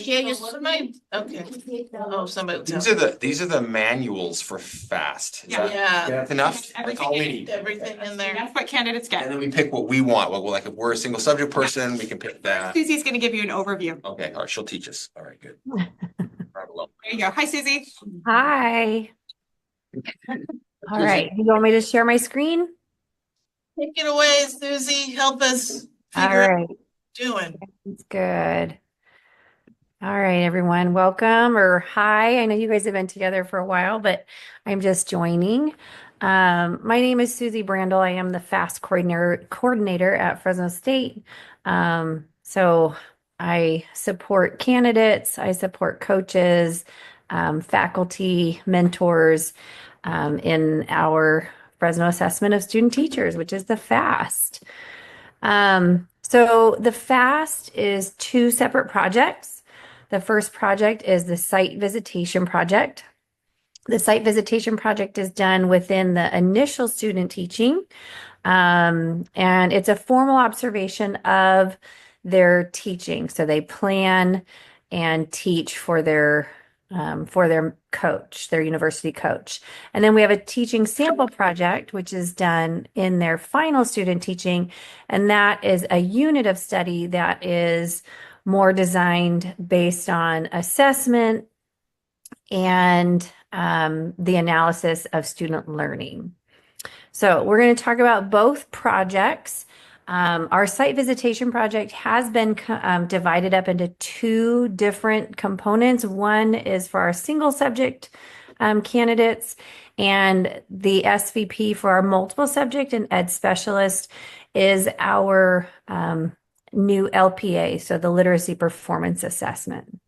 share your somebody? Okay. Oh, somebody. These are the manuals for FAST. Yeah. That's enough? That's all we need. Everything in there. That's what candidates And get. then we pick what we want. Well, like if we're a single subject person, we can pick that. Susie's going to give you an overview. Okay, all right, she'll teach us. All right, good. There you go. Hi, Susie. Hi. All right. You want me to share my screen? Take it away, Susie. Help us All figure out right. what we're doing. That's good. All right, everyone. Welcome or hi. I know you guys have been together for a while, but I'm just joining. My name is Susie Brandel. I am the FAST coordinator at Fresno State. So I support candidates, I support coaches, faculty, mentors in our Fresno Assessment of Student Teachers, which is the FAST. So the FAST is two separate projects. The first project is the site visitation project. The site visitation project is done within the initial student teaching, and it's a formal observation of their teaching. So they plan and teach for their coach, their university coach. And then we have a teaching sample project, which is done in their final student teaching. And that is a unit of study that is more designed based on assessment and the analysis of student learning. So we're going to talk about both projects. Our site visitation project has been divided up into two different components. One is for our single subject candidates, and the SVP for our multiple subject and ed specialist is our new LPA, so the Literacy Performance Assessment.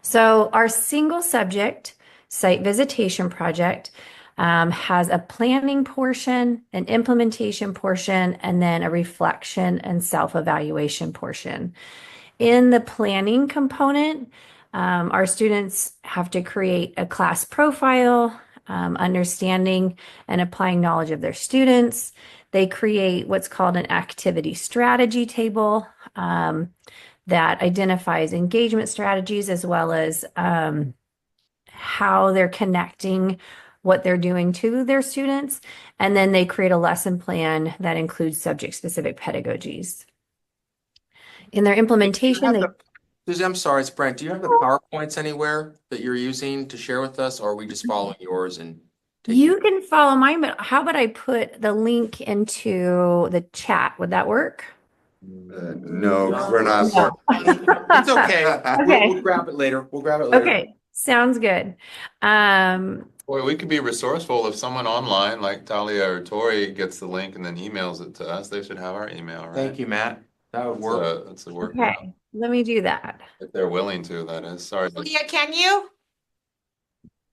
So our single subject site visitation project has a planning portion, an implementation portion, and then a reflection and self-evaluation portion. In the planning component, our students have to create a class profile, understanding and applying knowledge of their students. They create what's called an activity strategy table that identifies engagement strategies as well as how they're connecting what they're doing to their students. And then they create a lesson plan that includes subject-specific pedagogies. In their implementation, Susie, I'm sorry, it's Brent. Do you have the PowerPoints anywhere that you're using to share with us, or are we just following yours and you can follow mine, but how about I put the link into the chat? Would that work? No, because we're not. No. It's okay. Okay. We'll grab it later. We'll grab it later. Okay, sounds good. Boy, we could be resourceful if someone online like Talia or Tori gets the link and then emails it to us. They should have our email, right? Thank you, Matt. That would work. That's a work. Okay, let me do that. If they're willing to, that is. Sorry. Leah, can you?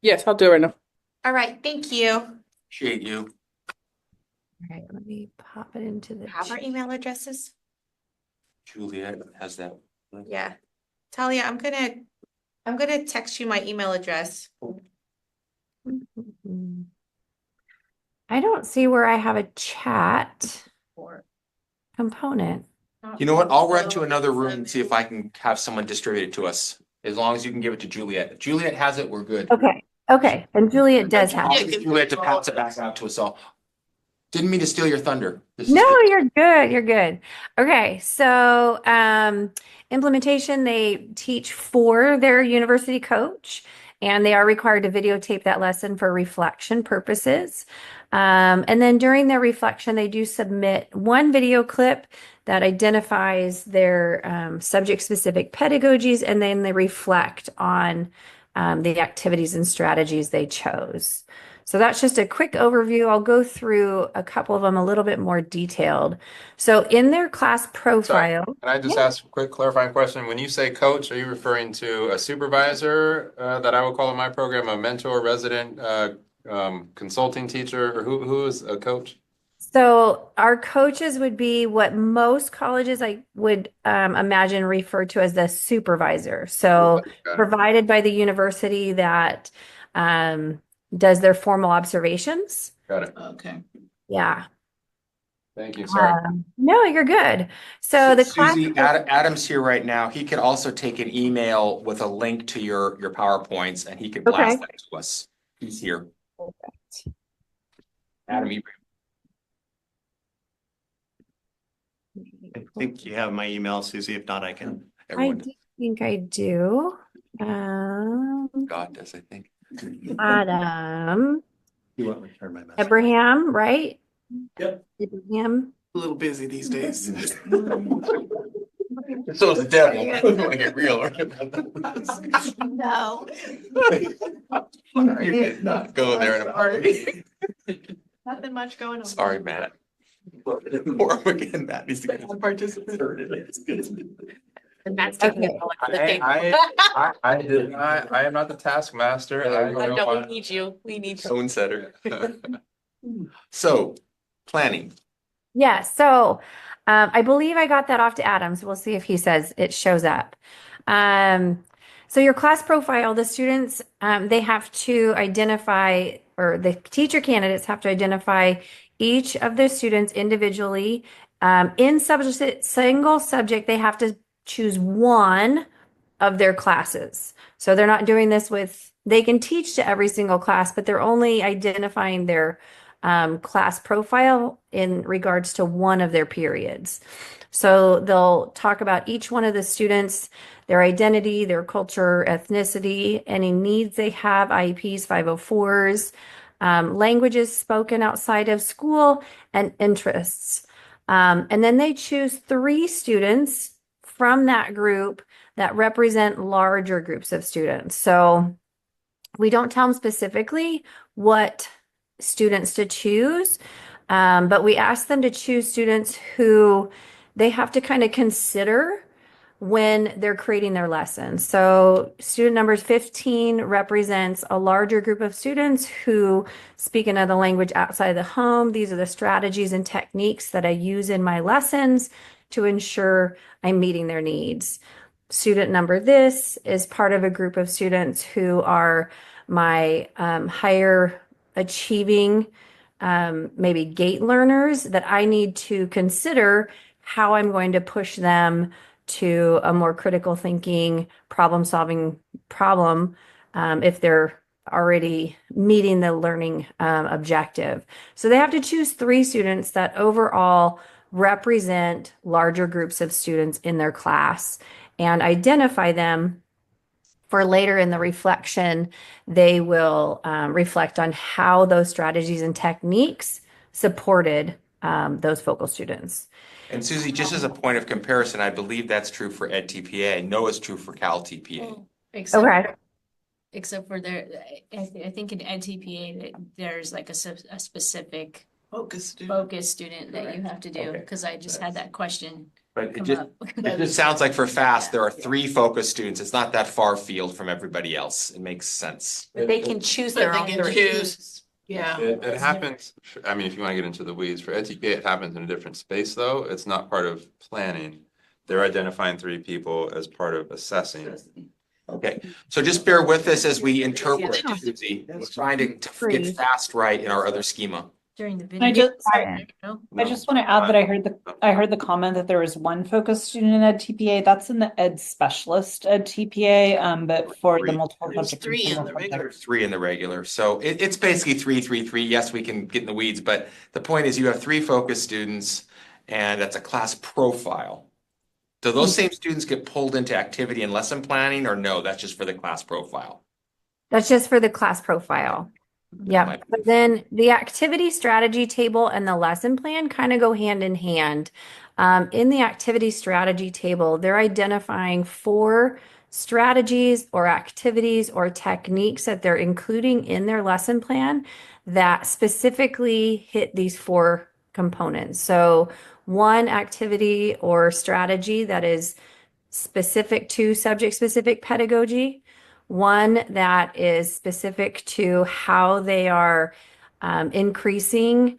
Yes, I'll do it right now. All right. Thank you. Appreciate you. All right, let me pop it into the Have our chat. email addresses? Juliet has that. Yeah. Talia, I'm gonna text you my email address. I don't see where I have a chat Or component. You know what? I'll run to another room and see if I can have someone distribute it to us. As long as you can give it to Juliet. If Juliet has it, we're good. Okay, and Juliet does have I'll it. get Juliet to pass it back out to us all. Didn't mean to steal your thunder. No, you're good. You're good. Okay, so implementation, they teach for their university coach, and they are required to videotape that lesson for reflection purposes. And then during their reflection, they do submit one video clip that identifies their subject-specific pedagogies, and then they reflect on the activities and strategies they chose. So that's just a quick overview. I'll go through a couple of them a little bit more detailed. So in their class profile. Can I just ask a quick clarifying question? When you say coach, are you referring to a supervisor that I would call in my program a mentor, resident, consulting teacher, or who is a coach? So our coaches would be what most colleges I would imagine refer to as the supervisor. So provided by the university that does their formal observations. Got it. Okay. Yeah. Thank you, sorry. No, you're good. So the class. Susie, Adam's here right now. He could also take an email with a link to your PowerPoints and he could blast Okay. that to us. He's here. Adam, I think you have my email, Susie. If not, I can. I everyone, do think I do. God does, I think. Adam, You won't return my message. Abraham, right? Yep. Abraham. A little busy these days. So is the devil. Want to get real. No. You did not go there in a party. Nothing much going on. Sorry, Matt. Or again, Matt needs to get his participant. And Matt's taking it all on the table. I am not the taskmaster. No, we need you. We need you. Tone setter. So, planning. Yeah, so I believe I got that off to Adam, so we'll see if he says it shows up. So your class profile, the students, they have to identify, or the teacher candidates have to identify each of the students individually. In single subject, they have to choose one of their classes. So they're not doing this with, they can teach to every single class, but they're only identifying their class profile in regards to one of their periods. So they'll talk about each one of the students, their identity, their culture, ethnicity, any needs they have, IEPs, 504s, languages spoken outside of school, and interests. And then they choose 3 students from that group that represent larger groups of students. So we don't tell them specifically what students to choose, but we ask them to choose students who they have to kind of consider when they're creating their lessons. So student number 15 represents a larger group of students who speak another language outside the home. These are the strategies and techniques that I use in my lessons to ensure I'm meeting their needs. Student number this is part of a group of students who are my higher achieving, maybe gate learners that I need to consider how I'm going to push them to a more critical thinking, problem solving problem if they're already meeting the learning objective. So they have to choose 3 students that overall represent larger groups of students in their class and identify them for later in the reflection. They will reflect on how those strategies and techniques supported those focal students. And Susie, just as a point of comparison, I believe that's true for Ed TPA. I know it's true for Cal TPA. Okay. Except for there, I think in NTPA, that there's like a specific Focus student. focus student that you have to do, Okay. because I just had that question But it come just, up. it just sounds like for FAST, there are 3 focus students. It's not that far field from everybody else. It makes sense. But they can choose But their they own can 3. choose. Yeah. It happens, I mean, if you want to get into the weeds, for ETK, it happens in a different space, though. It's not part of planning. They're identifying 3 people as part of assessing. Okay, so just bear with us as we interpret, Yeah. Susie. We're trying to Free. get FAST right in our other schema. During the I video. just, sorry, I just want to add that I heard the comment that there was 1 focus student in Ed TPA. That's in the Ed specialist Ed TPA, but for the 3. multiple There's subject. 3 in single the subject. regular. There's 3 in the regular, so it's basically 3, 3, 3. Yes, we can get in the weeds, but the point is you have 3 focus students and that's a class profile. Do those same students get pulled into activity and lesson planning, or no, that's just for the class profile? That's just for the class profile. Yeah, but then the activity strategy table and the lesson plan kind of go hand in hand. In the activity strategy table, they're identifying 4 strategies or activities or techniques that they're including in their lesson plan that specifically hit these 4 components. So one activity or strategy that is specific to subject-specific pedagogy, one that is specific to how they are increasing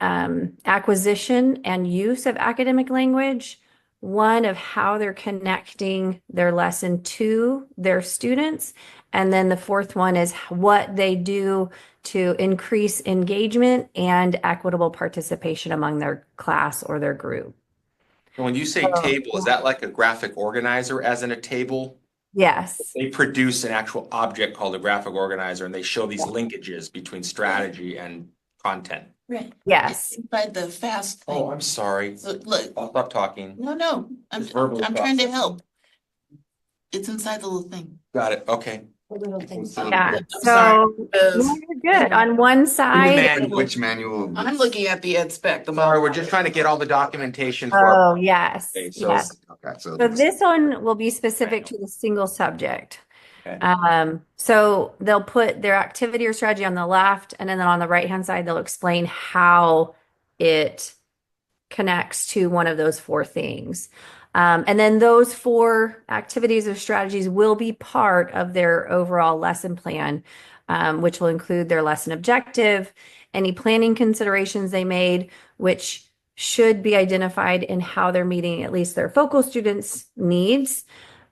acquisition and use of academic language, one of how they're connecting their lesson to their students. And then the fourth one is what they do to increase engagement and equitable participation among their class or their group. When you say Oh, table, is that like a graphic organizer as in a table? yes. They produce an actual object called a graphic organizer and they show these linkages between strategy and content. Right. Yes. Inside the fast Oh, thing. I'm sorry. Look, I'll stop talking. no, I'm Just verbally trying to processing. help. It's inside the little thing. Got it. Okay. The little thing. Yeah. I'm sorry, So because no, you're good. On one side, manual. Which manual? I'm looking at the ed spec. The Sorry, model. we're just trying to get all the documentation for our. oh, yes, Okay, so- yes. Okay, so. So this one will be specific to the single subject. Okay. So they'll put their activity or strategy on the left, and then on the right-hand side, they'll explain how it connects to one of those four things. And then those four activities or strategies will be part of their overall lesson plan, which will include their lesson objective, any planning considerations they made, which should be identified in how they're meeting at least their focal students' needs,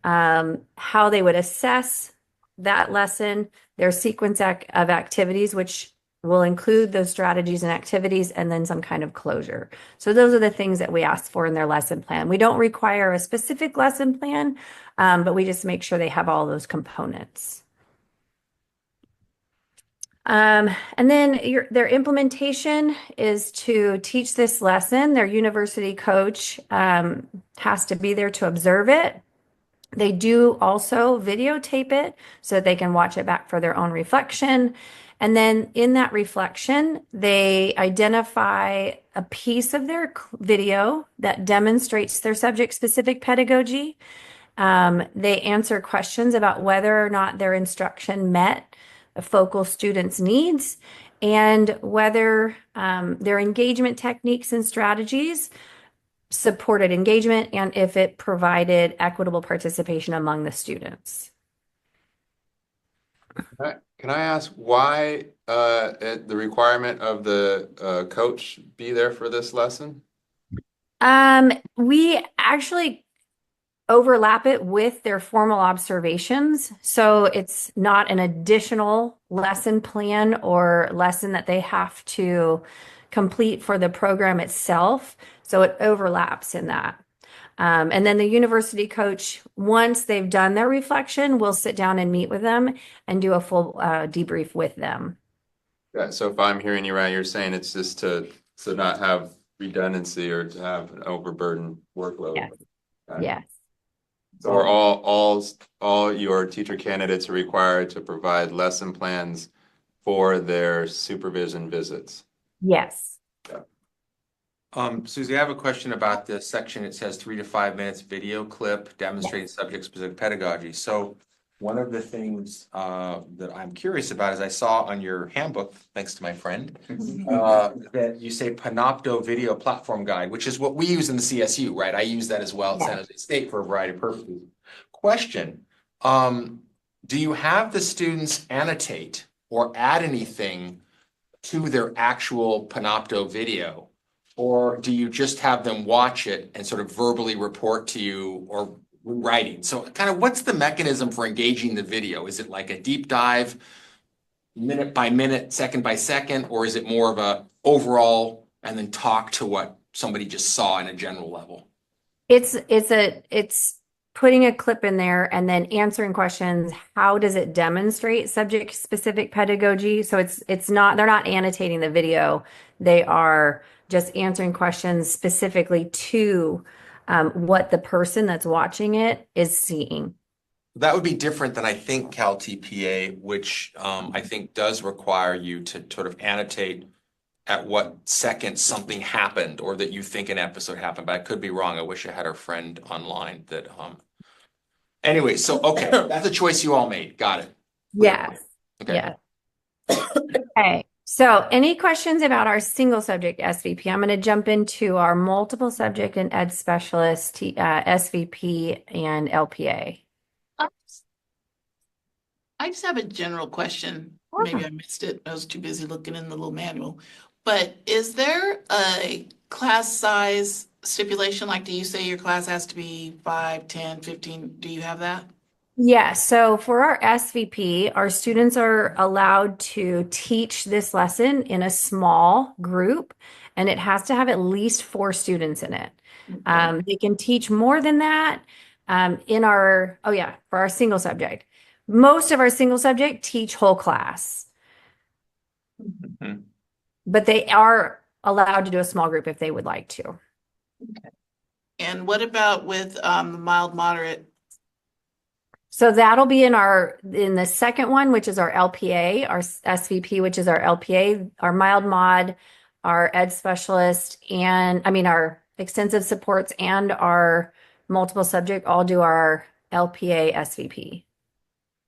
how they would assess that lesson, their sequence of activities, which will include those strategies and activities, and then some kind of closure. So those are the things that we ask for in their lesson plan. We don't require a specific lesson plan, but we just make sure they have all those components. And then their implementation is to teach this lesson. Their university coach has to be there to observe it. They do also videotape it so that they can watch it back for their own reflection. And then in that reflection, they identify a piece of their video that demonstrates their subject-specific pedagogy. They answer questions about whether or not their instruction met a focal student's needs and whether their engagement techniques and strategies supported engagement and if it provided equitable participation among the students. Can I ask why the requirement of the coach be there for this lesson? We actually overlap it with their formal observations. So it's not an additional lesson plan or lesson that they have to complete for the program itself. So it overlaps in that. And then the university coach, once they've done their reflection, will sit down and meet with them and do a full debrief with them. Yeah, so if I'm hearing you right, you're saying it's just to not have redundancy or to have an overburdened workload. Yes. Okay. Yes. So are all your teacher candidates are required to provide lesson plans for their supervision visits? Yes. Susie, I have a question about this section. It says 3 to 5 minutes video clip demonstrating subject-specific pedagogy. So one of the things that I'm curious about is I saw on your handbook, thanks to my friend, that you say Panopto Video Platform Guide, which is what we use in the CSU, right? I use that as well at San Jose State for a variety of purposes. Question, do you have the students annotate or add anything to their actual Panopto video? Or do you just have them watch it and sort of verbally report to you or writing? So kind of what's the mechanism for engaging the video? Is it like a deep dive, minute by minute, second by second, or is it more of a overall and then talk to what somebody just saw in a general level? It's putting a clip in there and then answering questions. How does it demonstrate subject specific pedagogy? So it's not, they're not annotating the video. They are just answering questions specifically to what the person that's watching it is seeing. That would be different than I think Cal TPA, which I think does require you to sort of annotate at what second something happened or that you think an episode happened, but I could be wrong. I wish I had our friend online that anyway, so okay, that's a choice you all made. Got it. Yes. Okay. Yeah. Okay. So any questions about our single subject SVP? I'm going to jump into our multiple subject and ed specialist SVP and LPA. I just have a general question. Maybe I missed it. I was too busy looking in the little manual. But is there a class size stipulation? Like, do you say your class has to be 5, 10, 15? Do you have that? Yeah, so for our SVP, our students are allowed to teach this lesson in a small group, and it has to have at least 4 students in it. They can teach more than that for our single subject. Most of our single subject teach whole class, Mhm. but they are allowed to do a small group if they would like to. And what about with the mild, moderate? So that'll be in the second one, which is our LPA, our SVP, which is our LPA, our mild mod, our ed specialist, and our extensive supports and our multiple subject all do our LPA SVP.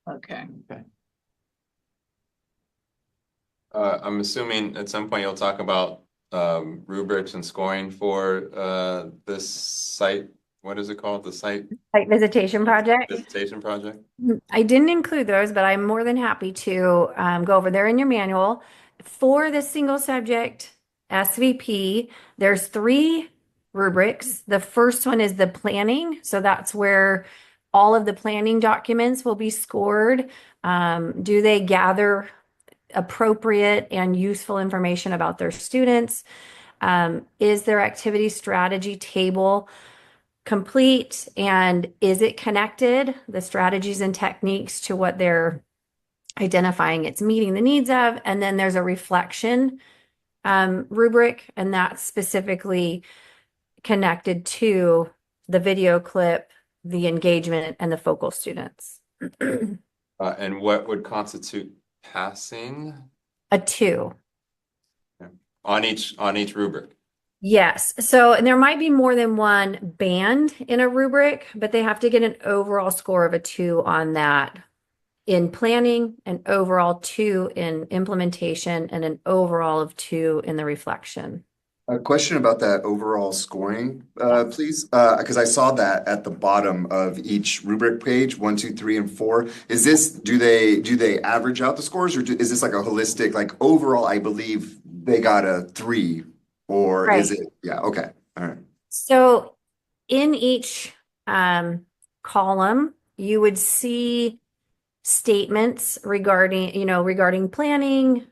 Okay. I'm assuming at some point you'll talk about rubrics and scoring for this site. What is it called? The site Site visitation project. visitation project? I didn't include those, but I'm more than happy to go over there in your manual. For the single subject SVP, there's 3 rubrics. The first one is the planning. So that's where all of the planning documents will be scored. Do they gather appropriate and useful information about their students? Is their activity strategy table complete, and is it connected, the strategies and techniques, to what they're identifying it's meeting the needs of? And then there's a reflection rubric, and that's specifically connected to the video clip, the engagement, and the focal students. And what would constitute passing A 2. on each rubric? Yes. So, and there might be more than one band in a rubric, but they have to get an overall score of a 2 on that in planning, an overall 2 in implementation, and an overall of 2 in the reflection. A question about that overall scoring, please, because I saw that at the bottom of each rubric page, 1, 2, 3, and 4. Is this, do they average out the scores, or is this like a holistic, like overall, I believe they got a 3, or is Right. it, yeah, okay, all right. So in each column, you would see statements regarding planning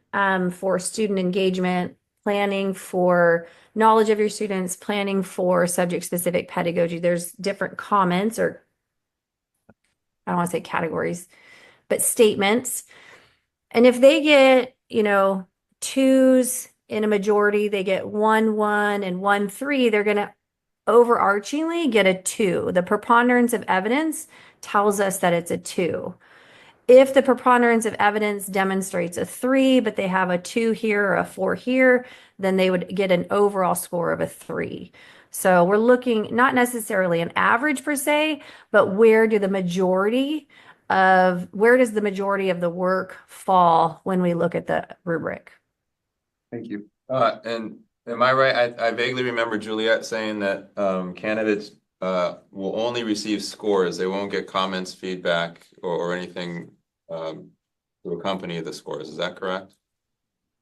for student engagement, planning for knowledge of your students, planning for subject-specific pedagogy. There's different comments, or I don't want to say categories, but statements. And if they get, 2s in a majority, they get 1, 1, and 1, 3, they're going to overarchingly get a 2. The preponderance of evidence tells us that it's a 2. If the preponderance of evidence demonstrates a 3, but they have a 2 here or a 4 here, then they would get an overall score of a 3. So we're looking not necessarily an average per se, but where does the majority of the work fall when we look at the rubric? Thank you. And am I right? I vaguely remember Juliet saying that candidates will only receive scores. They won't get comments, feedback, or anything to accompany the scores. Is that correct?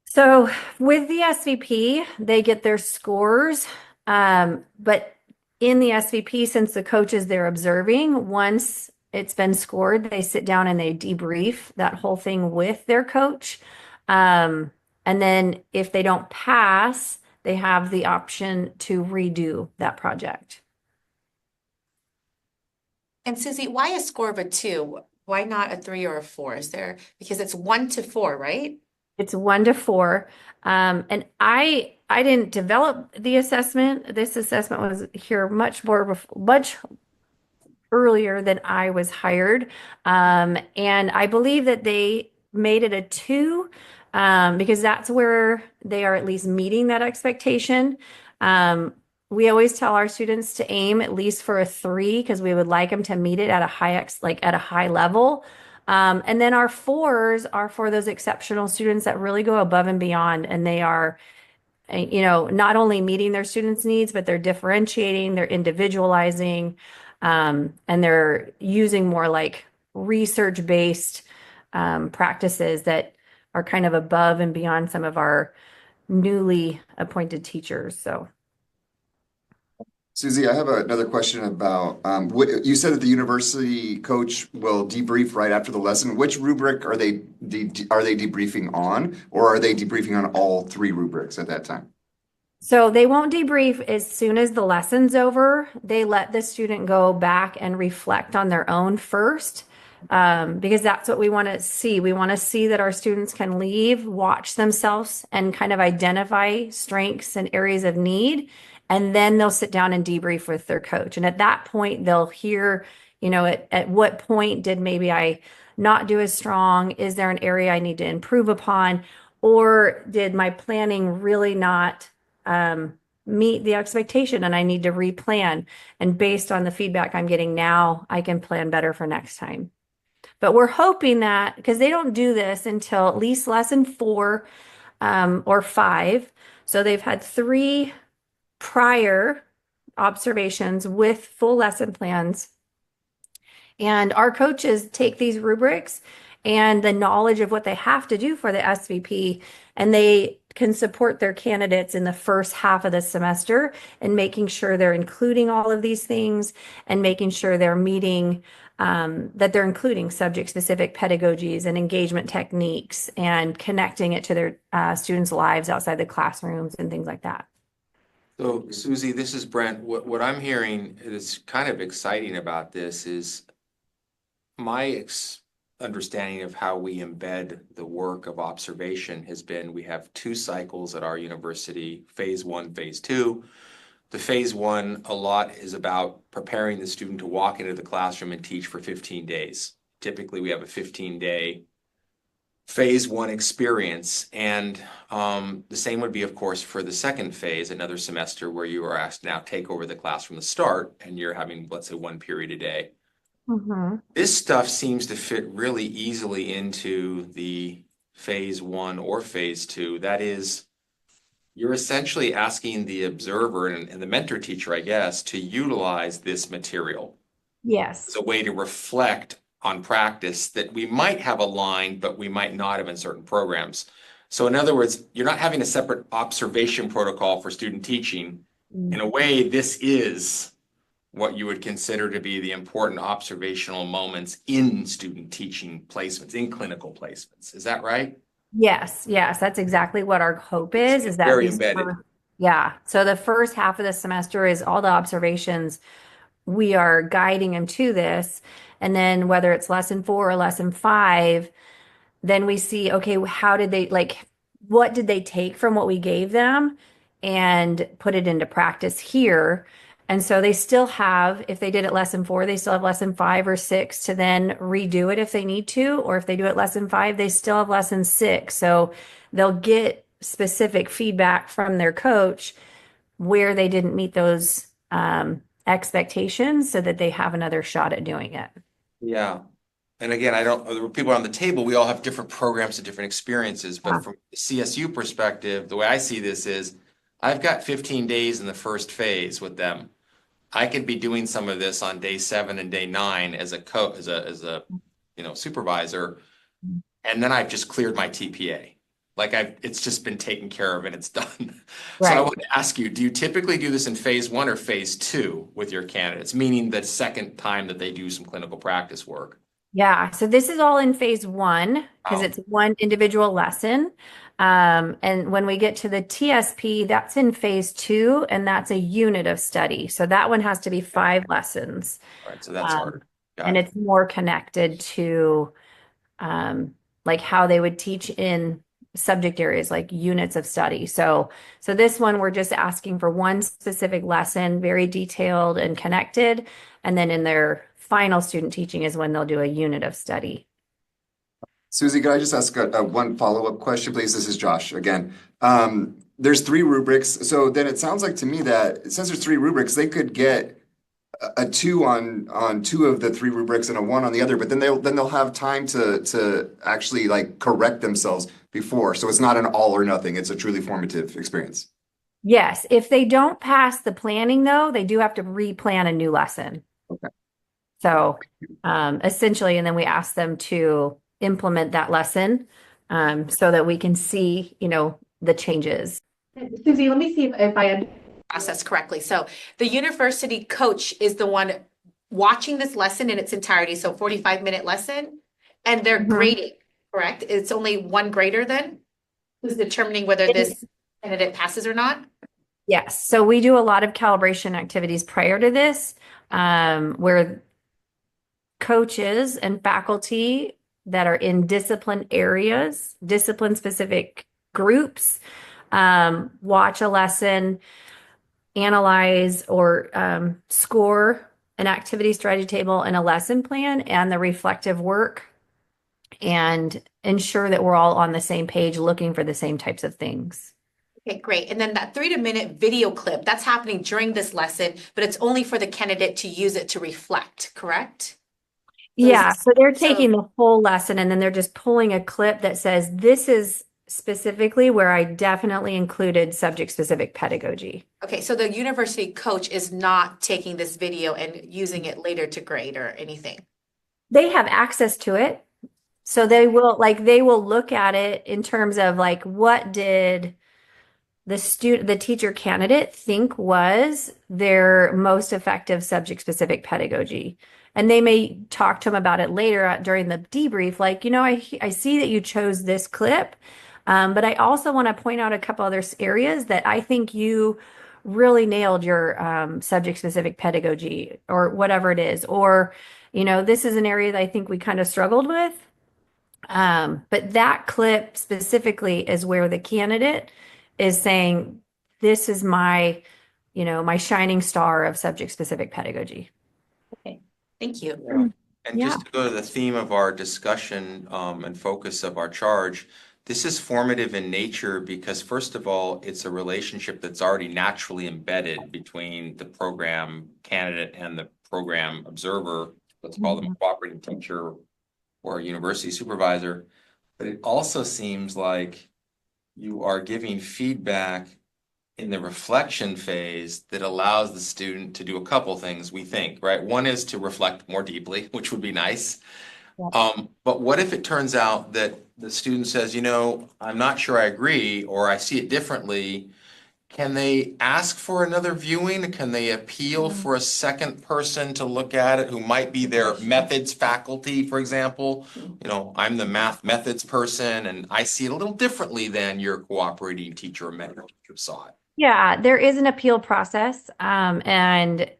So with the SVP, they get their scores, but in the SVP, since the coach is there observing, once it's been scored, they sit down and they debrief that whole thing with their coach. And then if they don't pass, they have the option to redo that project. And Susie, why a score of a 2? Why not a 3 or a 4? Because it's 1 to 4, right? It's 1 to 4. And I didn't develop the assessment. This assessment was here much earlier than I was hired. And I believe that they made it a 2 because that's where they are at least meeting that expectation. We always tell our students to aim at least for a 3 because we would like them to meet it at a high level. And then our 4s are for those exceptional students that really go above and beyond, and they are, not only meeting their students' needs, but they're differentiating, they're individualizing, and they're using more like research-based practices that are kind of above and beyond some of our newly appointed teachers. So Susie, I have another question about, what, you said that the university coach will debrief right after the lesson. Which rubric are they debriefing on, or are they debriefing on all three rubrics at that time? So they won't debrief as soon as the lesson's over. They let the student go back and reflect on their own first, because that's what we want to see. We want to see that our students can leave, watch themselves, and kind of identify strengths and areas of need. And then they'll sit down and debrief with their coach. And at that point, they'll hear, at what point did maybe I not do as strong? Is there an area I need to improve upon? Or did my planning really not meet the expectation and I need to replan? And based on the feedback I'm getting now, I can plan better for next time. But we're hoping that because they don't do this until at least lesson 4 or 5. So they've had 3 prior observations with full lesson plans. And our coaches take these rubrics and the knowledge of what they have to do for the SVP, and they can support their candidates in the first half of the semester and making sure they're including all of these things and making sure they're meeting, that they're including subject-specific pedagogies and engagement techniques and connecting it to their students' lives outside the classrooms and things like that. So Susie, this is Brent. What I'm hearing is kind of exciting about this is my understanding of how we embed the work of observation has been, we have 2 cycles at our university, phase 1, phase 2. The phase 1, a lot is about preparing the student to walk into the classroom and teach for 15 days. Typically, we have a 15-day phase 1 experience. And the same would be, of course, for the second phase, another semester where you are asked to now take over the class from the start, and you're having, let's say, 1 period a day. This stuff seems to fit really easily into the phase 1 or phase 2. That is, you're essentially asking the observer and the mentor teacher, I guess, to utilize this material Yes. as a way to reflect on practice that we might have aligned, but we might not have in certain programs. So in other words, you're not having a separate observation protocol for student teaching. In a way, this is what you would consider to be the important observational moments in student teaching placements, in clinical placements. Is that right? Yes, that's exactly what our hope is that Very these embedded. yeah. So the first half of the semester is all the observations. We are guiding them to this. And then whether it's lesson 4 or lesson 5, then we see, okay, how did they what did they take from what we gave them and put it into practice here? And so they still have, if they did it lesson 4, they still have lesson 5 or 6 to then redo it if they need to, or if they do it lesson 5, they still have lesson 6. So they'll get specific feedback from their coach where they didn't meet those expectations so that they have another shot at doing it. Yeah. And again, the people on the table, we all have different programs and different experiences, but from the CSU perspective, the way I see this is I've got 15 days in the first phase with them. I could be doing some of this on day 7 and day 9 as a supervisor, and then I've just cleared my TPA. It's just been taken care of and it's done. So I want to ask you, do you typically do this in phase 1 or phase 2 with your candidates, meaning the second time that they do some clinical practice work? Yeah, so this is all in phase 1 because it's one individual lesson. And when we get to the TSP, that's in phase 2, and that's a unit of study. So that one has to be 5 lessons. All right, so that's harder. And it's more connected to how they would teach in subject areas like units of study. So this one, we're just asking for one specific lesson, very detailed and connected. And then in their final student teaching is when they'll do a unit of study. Susie, could I just ask one follow-up question, please? This is Josh again. There's 3 rubrics. So then it sounds like to me that since there's 3 rubrics, they could get a 2 on 2 of the 3 rubrics and a 1 on the other, but then they'll have time to actually correct themselves before. So it's not an all or nothing. It's a truly formative experience. Yes. If they don't pass the planning, though, they do have to replan a new lesson. Okay. So essentially, and then we ask them to implement that lesson so that we can see, the changes. Susie, let me see if I process correctly. So the university coach is the one watching this lesson in its entirety, so 45-minute lesson, and they're Mhm. grading, correct? It's only one grader then who's determining whether this candidate passes or not? Yes, so we do a lot of calibration activities prior to this, where coaches and faculty that are in discipline areas, discipline specific groups, watch a lesson, analyze or score an activity strategy table and a lesson plan and the reflective work and ensure that we're all on the same page looking for the same types of things. Okay, great. And then that 3-minute video clip, that's happening during this lesson, but it's only for the candidate to use it to reflect, correct? Yeah, so they're so- taking the full lesson and then they're just pulling a clip that says, this is specifically where I definitely included subject specific pedagogy. Okay, so the university coach is not taking this video and using it later to grade or anything. They have access to it. So they will look at it in terms of like, what did the teacher candidate think was their most effective subject specific pedagogy. And they may talk to them about it later during the debrief, like, I see that you chose this clip, but I also want to point out a couple other areas that I think you really nailed your subject specific pedagogy or whatever it is. Or, this is an area that I think we kind of struggled with. But that clip specifically is where the candidate is saying, this is my, my shining star of subject specific pedagogy. Okay, thank you. And just to go to the theme of our discussion and focus of our charge, this is formative in nature because first of all, it's a relationship that's already naturally embedded between the program candidate and the program observer. Let's call them a cooperating teacher or a university supervisor. But it also seems like you are giving feedback in the reflection phase that allows the student to do a couple things, we think, right? One is to reflect more deeply, which would be nice. But what if it turns out that the student says, I'm not sure I agree, or I see it differently. Can they ask for another viewing? Can they appeal for a second person to look at it who might be their methods faculty, for example? I'm the math methods person and I see it a little differently than your cooperating teacher or mentor teacher saw it. Yeah, there is an appeal process, and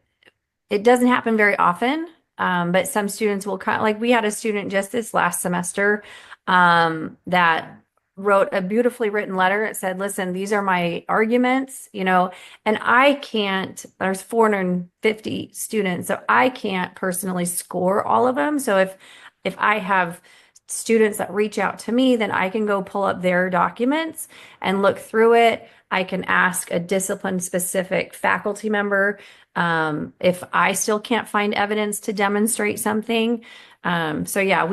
it doesn't happen very often. But some students will like we had a student just this last semester that wrote a beautifully written letter. It said, listen, these are my arguments, and there's 450 students, so I can't personally score all of them. So if I have students that reach out to me, then I can go pull up their documents and look through it. I can ask a discipline specific faculty member if I still can't find evidence to demonstrate something. So yeah,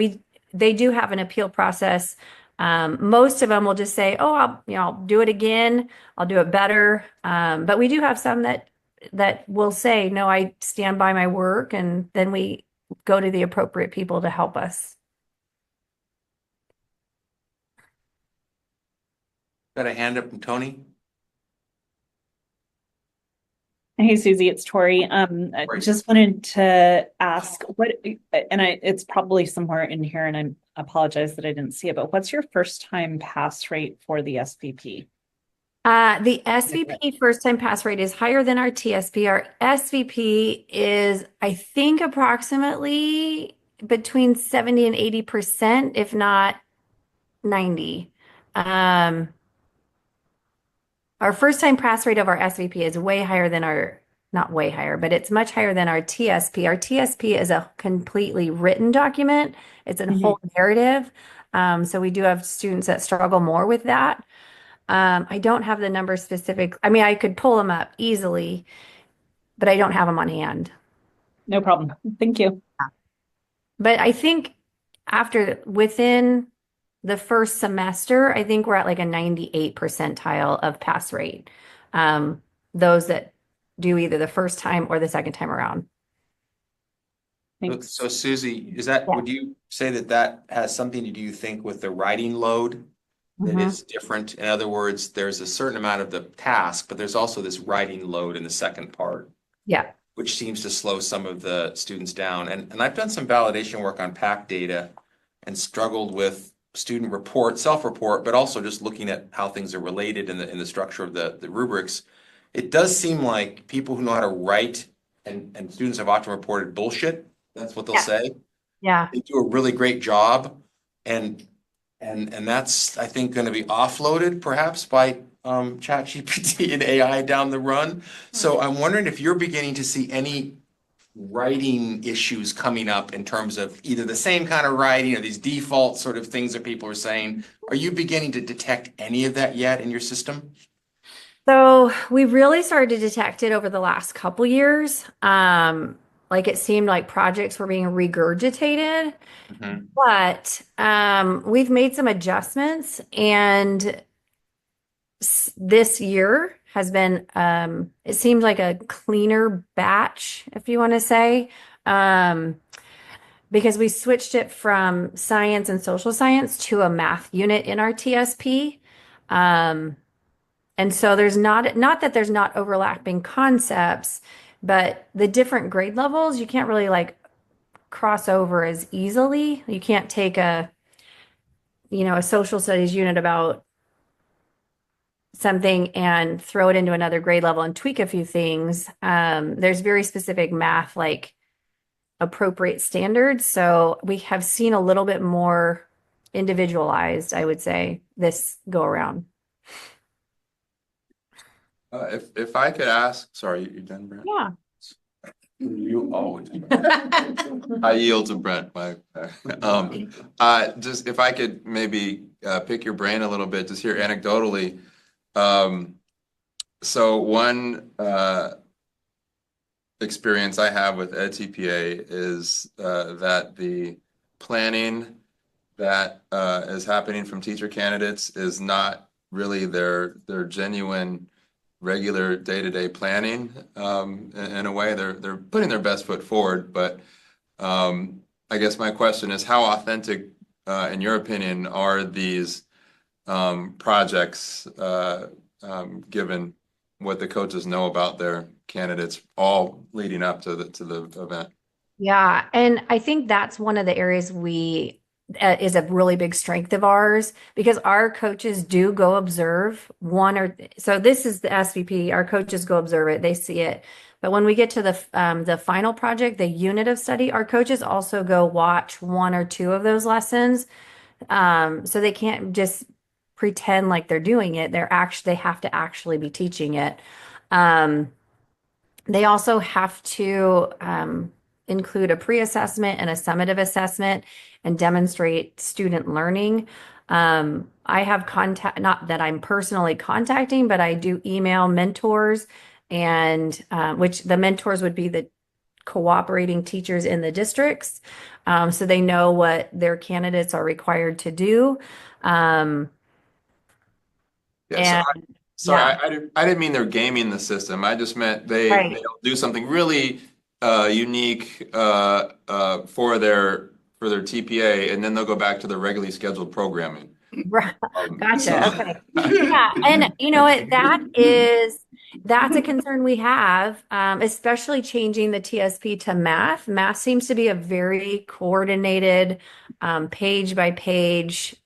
they do have an appeal process. Most of them will just say, "Oh, I'll do it again. I'll do it better." But we do have some that will say, "No, I stand by my work," and then we go to the appropriate people to help us. Got a hand up from Tony? Hey Susie, it's Tori. I Right. just wanted to ask it's probably somewhere in here and I apologize that I didn't see it, but what's your first time pass rate for the SVP? The SVP first time pass rate is higher than our TSP. Our SVP is, I think, approximately between 70 and 80%, if not 90. Our first time pass rate of our SVP is way higher than not way higher, but it's much higher than our TSP. Our TSP is a completely written document. It's a whole narrative. So we do have students that struggle more with that. I don't have the number specific. I mean, I could pull them up easily, but I don't have them on hand. No problem. Thank you. But I think within the first semester, I think we're at like a 98 percentile of pass rate. Those that do either the first time or the second time around. Thanks. So Susie, would you say that has something to do, you think, with the writing load that Mhm. is different. In other words, there's a certain amount of the task, but there's also this writing load in the second part, Yeah. which seems to slow some of the students down. And I've done some validation work on PAC data and struggled with student report, self-report, but also just looking at how things are related in the structure of the rubrics. It does seem like people who know how to write and students have often reported bullshit. That's what they'll Yeah. say. Yeah. They do a really great job, and and that's, I think, going to be offloaded perhaps by ChatGPT and AI down the run. So I'm wondering if you're beginning to see any writing issues coming up in terms of either the same kind of writing or these default sort of things that people are saying. Are you beginning to detect any of that yet in your system? So we really started to detect it over the last couple years. Like it seemed like projects were being regurgitated, Mhm. but we've made some adjustments, and this year has been it seemed like a cleaner batch, if you want to say, because we switched it from science and social science to a math unit in our TSP. Um, and so there's not that there's not overlapping concepts, but the different grade levels, you can't really like cross over as easily. You can't take a social studies unit about something and throw it into another grade level and tweak a few things. There's very specific math, like appropriate standards. So we have seen a little bit more individualized, I would say, this go around. If I could ask, sorry, you done, Brent? Yeah. You always. I yield to Brent, just if I could maybe, pick your brain a little bit, just here anecdotally. So one, experience I have with EdTPA is, that the planning that, is happening from teacher candidates is not really their genuine regular day-to-day planning. In a way, they're putting their best foot forward, but I guess my question is, how authentic, in your opinion, are these projects, given what the coaches know about their candidates, all leading up to the event? Yeah, and I think that's one of the areas we is a really big strength of ours, because our coaches do go observe so this is the SVP, our coaches go observe it, they see it. But when we get to the final project, the unit of study, our coaches also go watch one or two of those lessons. So they can't just pretend like they're doing it. They have to actually be teaching it. Um, they also have to include a pre-assessment and a summative assessment and demonstrate student learning. I have contact, not that I'm personally contacting, but I do email mentors, and which the mentors would be the cooperating teachers in the districts, so they know what their candidates are required to do. Um, Yeah, and sorry, yeah, I didn't mean they're gaming the system. I just meant right. they'll do something really unique for their TPA, and then they'll go back to their regularly scheduled programming. Right. So Gotcha. Okay. Yeah. And you know what? That's a concern we have, especially changing the TSP to math. Math seems to be a very coordinated, page by page,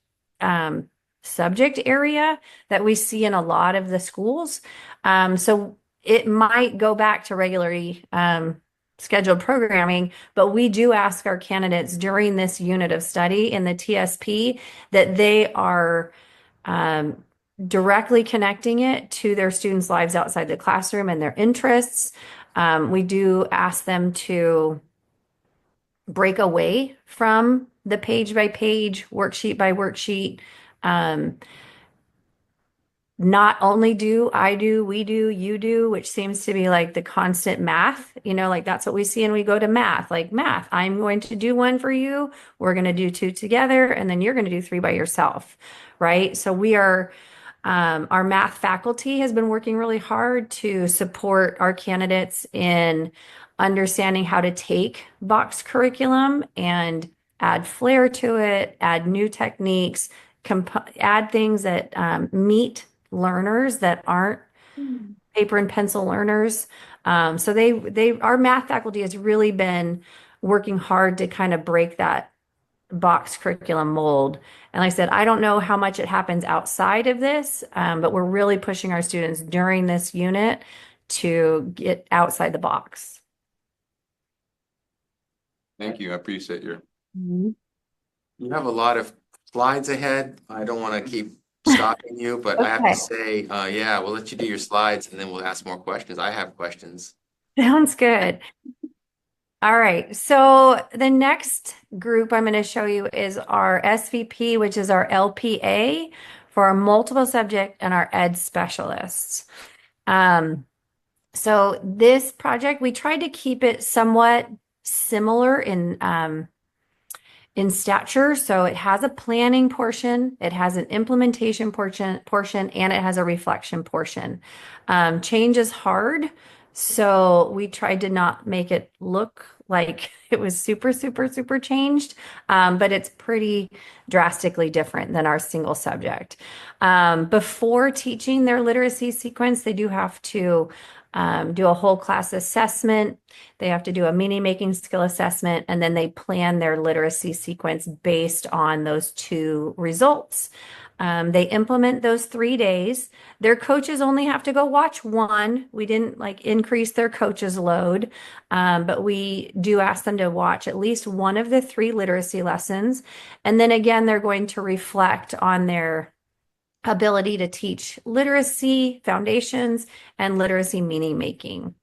um, subject area that we see in a lot of the schools. So it might go back to regularly, scheduled programming, but we do ask our candidates during this unit of study in the TSP that they are directly connecting it to their students' lives outside the classroom and their interests. We do ask them to break away from the page by page, worksheet by worksheet. Um, Not only do I do, we do, you do, which seems to be like the constant math, like that's what we see, and we go to math, like math. I'm going to do one for you. We're going to do two together, and then you're going to do three by yourself, right? So our math faculty has been working really hard to support our candidates in understanding how to take box curriculum and add flair to it, add new techniques, add things that meet learners that aren't paper and pencil learners. So our math faculty has really been working hard to kind of break that box curriculum mold. And like I said, I don't know how much it happens outside of this, but we're really pushing our students during this unit to get outside the box. Thank you. I appreciate your. You have a lot of slides ahead. I don't want to keep stopping you, but I have Okay. to say, yeah, we'll let you do your slides and then we'll ask more questions. I have questions. Sounds good. All right, so the next group I'm going to show you is our SVP, which is our LPA for our multiple subject and our ed specialists. So this project, we tried to keep it somewhat similar in stature. So it has a planning portion, it has an implementation portion, and it has a reflection portion. Change is hard. So we tried to not make it look like it was super, super, super changed, but it's pretty drastically different than our single subject. Before teaching their literacy sequence, they do have to do a whole class assessment. They have to do a meaning making skill assessment, and then they plan their literacy sequence based on those two results. They implement those 3 days. Their coaches only have to go watch one. We didn't like increase their coaches load, but we do ask them to watch at least one of the 3 literacy lessons. And then again, they're going to reflect on their ability to teach literacy foundations and literacy meaning making.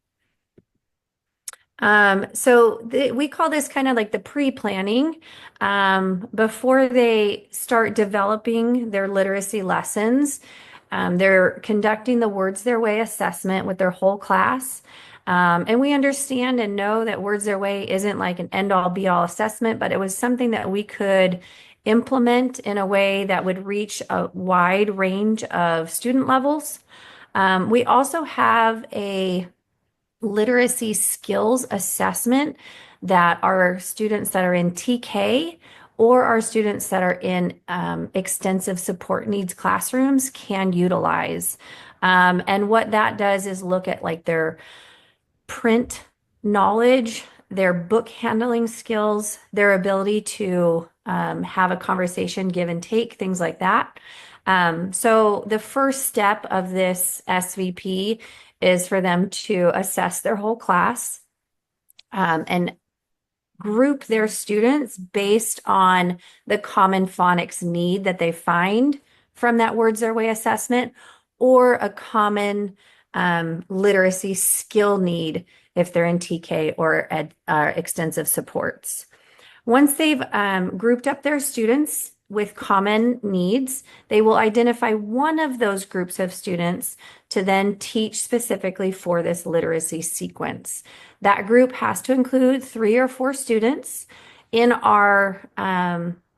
We call this kind of like the pre-planning. Before they start developing their literacy lessons, they're conducting the Words Their Way assessment with their whole class. And we understand and know that Words Their Way isn't like an end-all be-all assessment, but it was something that we could implement in a way that would reach a wide range of student levels. We also have a literacy skills assessment that our students that are in TK or our students that are in extensive support needs classrooms can utilize. And what that does is look at like their print knowledge, their book handling skills, their ability to have a conversation, give and take, things like that. So the first step of this SVP is for them to assess their whole class and group their students based on the common phonics need that they find from that Words Their Way assessment or a common literacy skill need if they're in TK or extensive supports. Once they've grouped up their students with common needs, they will identify one of those groups of students to then teach specifically for this literacy sequence. That group has to include 3 or 4 students. In our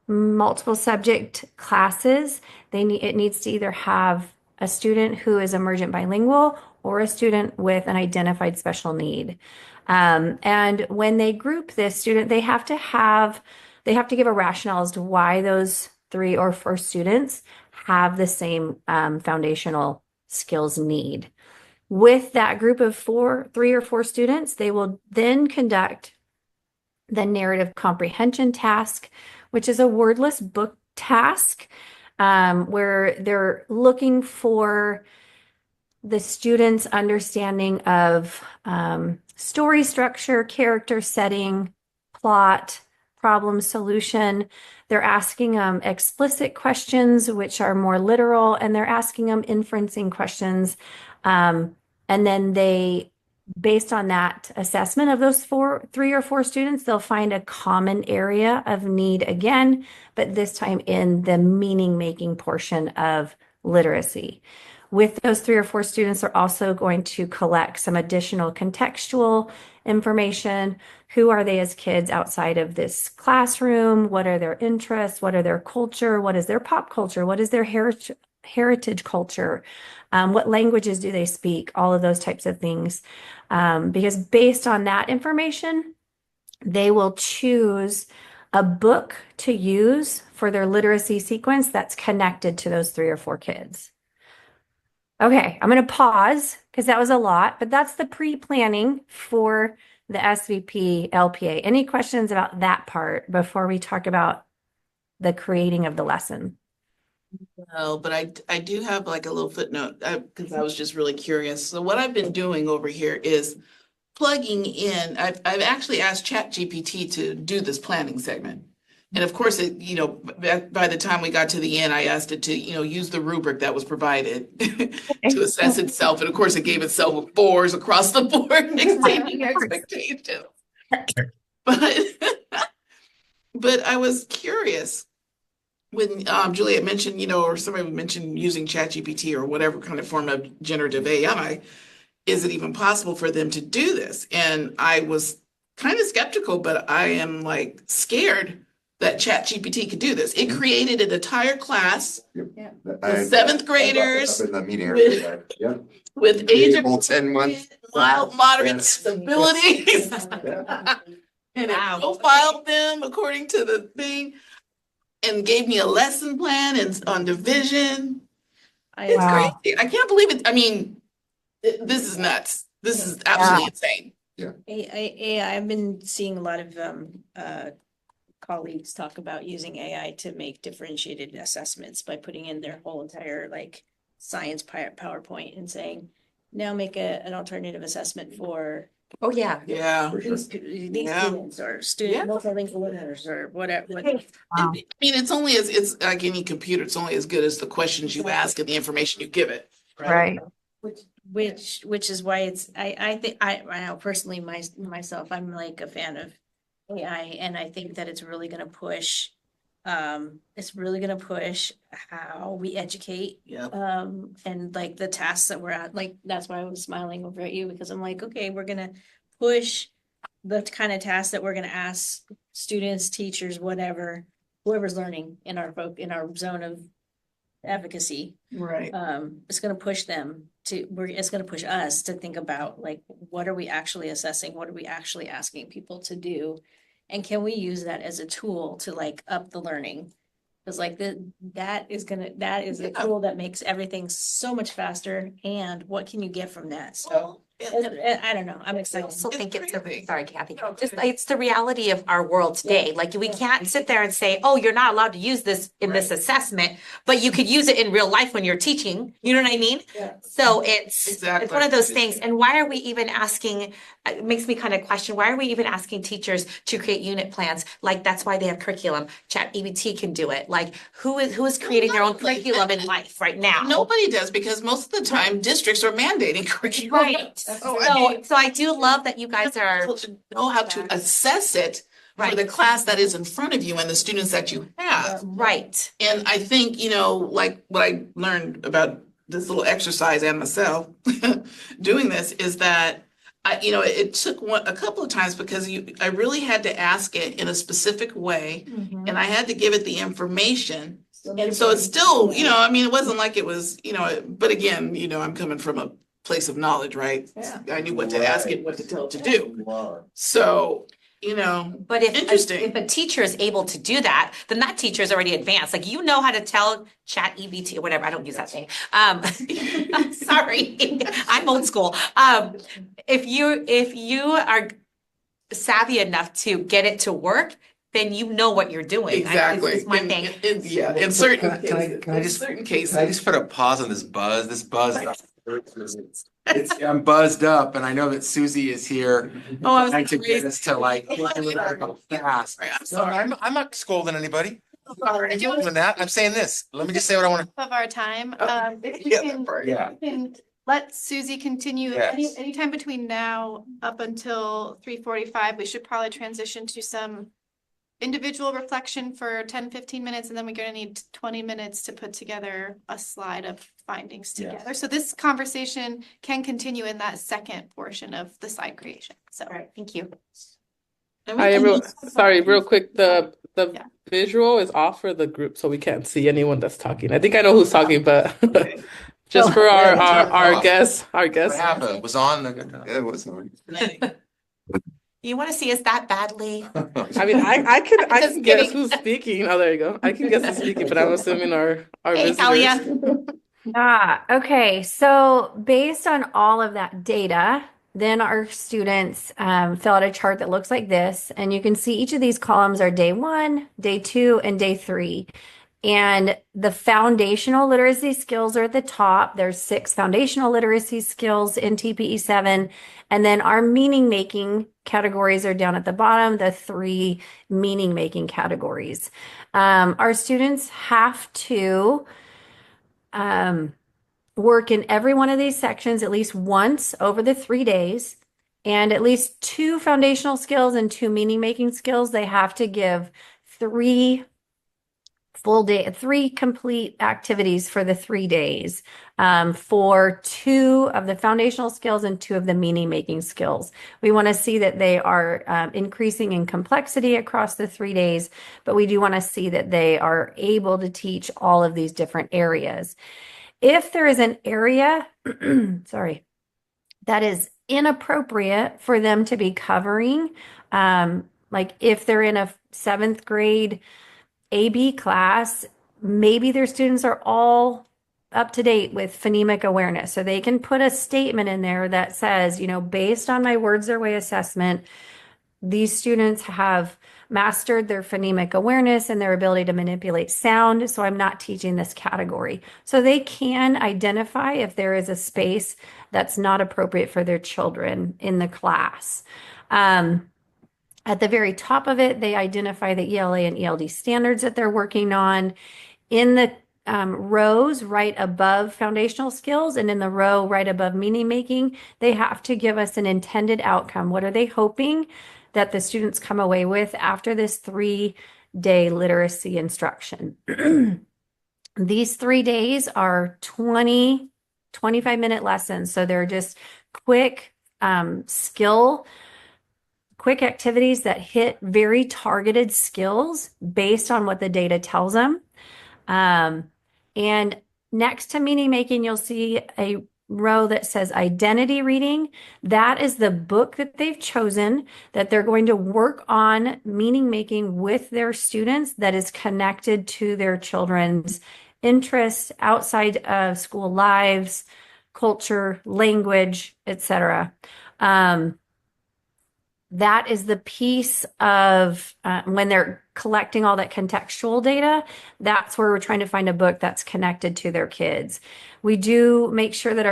multiple subject classes, it needs to either have a student who is emergent bilingual or a student with an identified special need. And when they group this student, they have to give a rationale as to why those 3 or 4 students have the same foundational skills need. With that group of 3 or 4 students, they will then conduct the narrative comprehension task, which is a wordless book task, where they're looking for the students' understanding of story structure, character setting, plot, problem solution. They're asking them explicit questions, which are more literal, and they're asking them inferencing questions. And then based on that assessment of those 3 or 4 students, they'll find a common area of need again, but this time in the meaning making portion of literacy. With those 3 or 4 students, they're also going to collect some additional contextual information. Who are they as kids outside of this classroom? What are their interests? What are their culture? What is their pop culture? What is their heritage culture? What languages do they speak? All of those types of things. Because based on that information, they will choose a book to use for their literacy sequence that's connected to those 3 or 4 kids. Okay, I'm going to pause because that was a lot, but that's the pre-planning for the SVP LPA. Any questions about that part before we talk about the creating of the lesson? No, but I do have like a little footnote, because I was just really curious. So what I've been doing over here is plugging in, I've actually asked ChatGPT to do this planning segment. And of course, it, by the time we got to the end, I asked it to, use the rubric that was provided to assess itself. And of course, it gave itself 4s across the board, exceeding expectations. But, but I was curious when Juliet mentioned, or somebody mentioned using ChatGPT or whatever kind of form of generative AI, is it even possible for them to do this? And I was kind of skeptical, but I am like scared that ChatGPT could do this. It created an entire class with 7th graders Up in the meeting with- area, yeah. with age Able of 10 months. mild, moderate Yes. disabilities. Yeah. And it Wow. profiled them according to the thing and gave me a lesson plan and on division. It's Wow. crazy. I can't believe it. I mean, this is nuts. This is absolutely insane. I've been seeing a lot of colleagues talk about using AI to make differentiated assessments by putting in their whole entire like science PowerPoint and saying, now make an alternative assessment for Oh, yeah. Yeah. these Yeah. students or student multilingual learners or whatever. Wow. I mean, it's like any computer. It's only as good as the questions you ask and the information you give it. Right. Which is why I think I know personally myself, I'm like a fan of AI, and I think that it's really gonna push how we educate. Yeah. And like the tasks that we're at, like that's why I was smiling over at you, because I'm like, okay, we're gonna push the kind of tasks that we're gonna ask students, teachers, whatever, whoever's learning in our zone of advocacy. Right. It's gonna push them it's gonna push us to think about like, what are we actually assessing? What are we actually asking people to do? And can we use that as a tool to like up the learning? Cause like that is a tool that makes everything so much faster. And what can you get from that? So I don't know, I'm I excited. also think it's crazy. sorry, Kathy, just it's the reality of our world today. Like we can't sit there and say, oh, you're not allowed to use this in this assessment, but you could use it in real life when you're teaching. You know what I mean? Yeah. So it's one Exactly. of those things. And why are we even asking, it makes me kind of question, why are we even asking teachers to create unit plans? Like that's why they have curriculum. ChatGPT can do it. Like who is creating their own curriculum in life right now? Nobody does, because most of the time districts are mandating curriculum. Right. So I do love that you guys are People should know how to assess it for Right. the class that is in front of you and the students that you have. right. And I think, like what I learned about this little exercise and myself doing this is that it took a couple of times because I really had to ask it in a specific way, and I had to give it the information. And so it's still, it wasn't like it was, but again, I'm coming from a place of knowledge, right? Yeah. I knew what to ask it, what to tell it to do. So, But Interesting. if a teacher is able to do that, then that teacher is already advanced. Like you know how to tell ChatGPT or whatever. I don't use that thing. Sorry, I'm old school. If you are savvy enough to get it to work, then you know what you're doing. Exactly. It's my thing. Yeah, in certain Can I cases, just- certain Can I just cases. put a pause on this buzz? This buzz. I'm buzzed up, and I know that Susie is here Oh, I was trying to get crazy. us to like go fast. I'm No, sorry. I'm not scolding anybody. Sorry. I'm not doing that. I'm saying this. Let me just say what I want to. Of our time, if you Yeah, can, right. Yeah. you can let Susie continue Yes. anytime between now up until 3:45. We should probably transition to some individual reflection for 10-15 minutes, and then we're gonna need 20 minutes to put together a slide of findings Yes. together. So this conversation can continue in that second portion of the slide creation. So. All right, thank you. And we Hi, can everyone. use- Sorry, real quick. The Yeah. visual is off for the group, so we can't see anyone that's talking. I think I know who's talking, but just for Yeah, our turn it off. guests, What happened? Was on the. Yeah, it was on. You want to see us that badly? I mean, I can Just guess kidding. who's speaking. Oh, there you go. I can guess who's speaking, but I'm assuming our Hey, visitors. Talia. Okay. So based on all of that data, then our students fill out a chart that looks like this. And you can see each of these columns are day 1, day 2, and day 3. And the foundational literacy skills are at the top. There's 6 foundational literacy skills in TPE 7. And then our meaning making categories are down at the bottom, the 3 meaning making categories. Our students have to work in every one of these sections at least once over the 3 days, and at least 2 foundational skills and 2 meaning making skills. They have to give 3 complete activities for the 3 days, for 2 of the foundational skills and 2 of the meaning making skills. We want to see that they are increasing in complexity across the 3 days, but we do want to see that they are able to teach all of these different areas. If there is an area, sorry, that is inappropriate for them to be covering, like if they're in a 7th grade AB class, maybe their students are all up to date with phonemic awareness. So they can put a statement in there that says, based on my words their way assessment, these students have mastered their phonemic awareness and their ability to manipulate sound, so I'm not teaching this category. So they can identify if there is a space that's not appropriate for their children in the class. At the very top of it, they identify the ELA and ELD standards that they're working on. In the rows right above foundational skills and in the row right above meaning making, they have to give us an intended outcome. What are they hoping that the students come away with after this 3-day literacy instruction? These 3 days are 25-minute lessons. So they're just quick quick activities that hit very targeted skills based on what the data tells them. And next to meaning making, you'll see a row that says identity reading. That is the book that they've chosen that they're going to work on meaning making with their students that is connected to their children's interests outside of school lives, culture, language, etc. That is the piece of when they're collecting all that contextual data, that's where we're trying to find a book that's connected to their kids. We do make sure that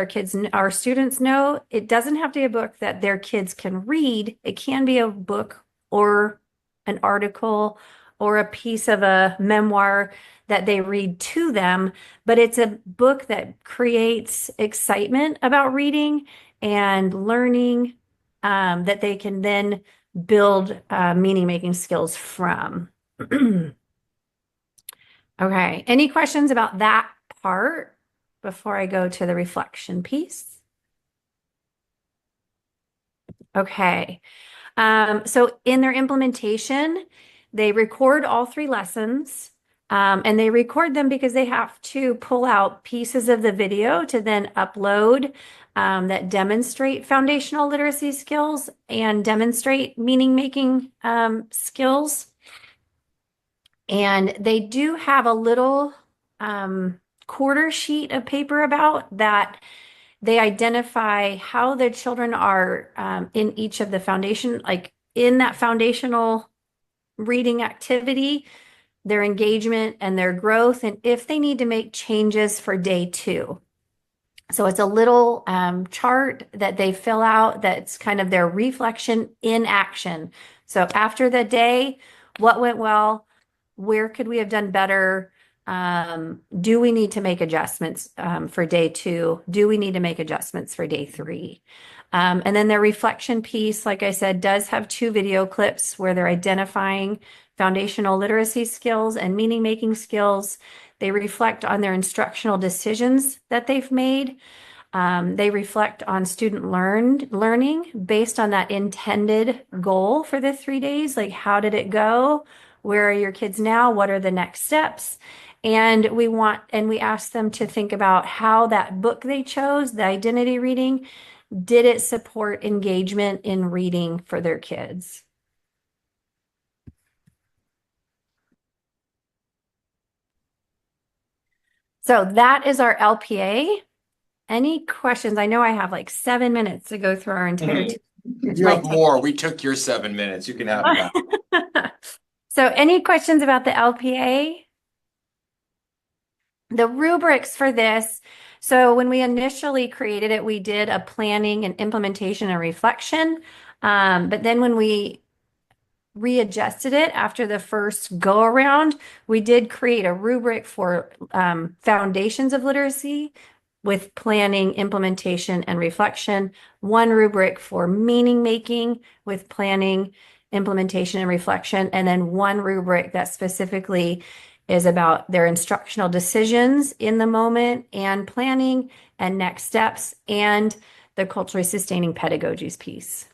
our students know it doesn't have to be a book that their kids can read. It can be a book or an article or a piece of a memoir that they read to them, but it's a book that creates excitement about reading and learning, that they can then build meaning making skills from. Okay, any questions about that part before I go to the reflection piece? Okay, so in their implementation, they record all 3 lessons. And they record them because they have to pull out pieces of the video to then upload that demonstrate foundational literacy skills and demonstrate meaning making skills. And they do have a little quarter sheet of paper about that. They identify how the children are in each of the foundation, like in that foundational reading activity, their engagement and their growth, and if they need to make changes for day 2. So it's a little chart that they fill out that's kind of their reflection in action. So after the day, what went well? Where could we have done better? Do we need to make adjustments for day 2? Do we need to make adjustments for day 3? And then their reflection piece, like I said, does have 2 video clips where they're identifying foundational literacy skills and meaning making skills. They reflect on their instructional decisions that they've made. They reflect on student learning based on that intended goal for the 3 days. Like, how did it go? Where are your kids now? What are the next steps? And we ask them to think about how that book they chose, the identity reading, did it support engagement in reading for their kids? So that is our LPA. Any questions? I know I have like 7 minutes to go through our entire. You have more. We took your 7 minutes. You can have it back. So any questions about the LPA? The rubrics for this. So when we initially created it, we did a planning and implementation and reflection. But then when we readjusted it after the first go around, we did create a rubric for foundations of literacy with planning, implementation, and reflection. One rubric for meaning making with planning, implementation, and reflection. And then one rubric that specifically is about their instructional decisions in the moment and planning and next steps and the culturally sustaining pedagogies piece.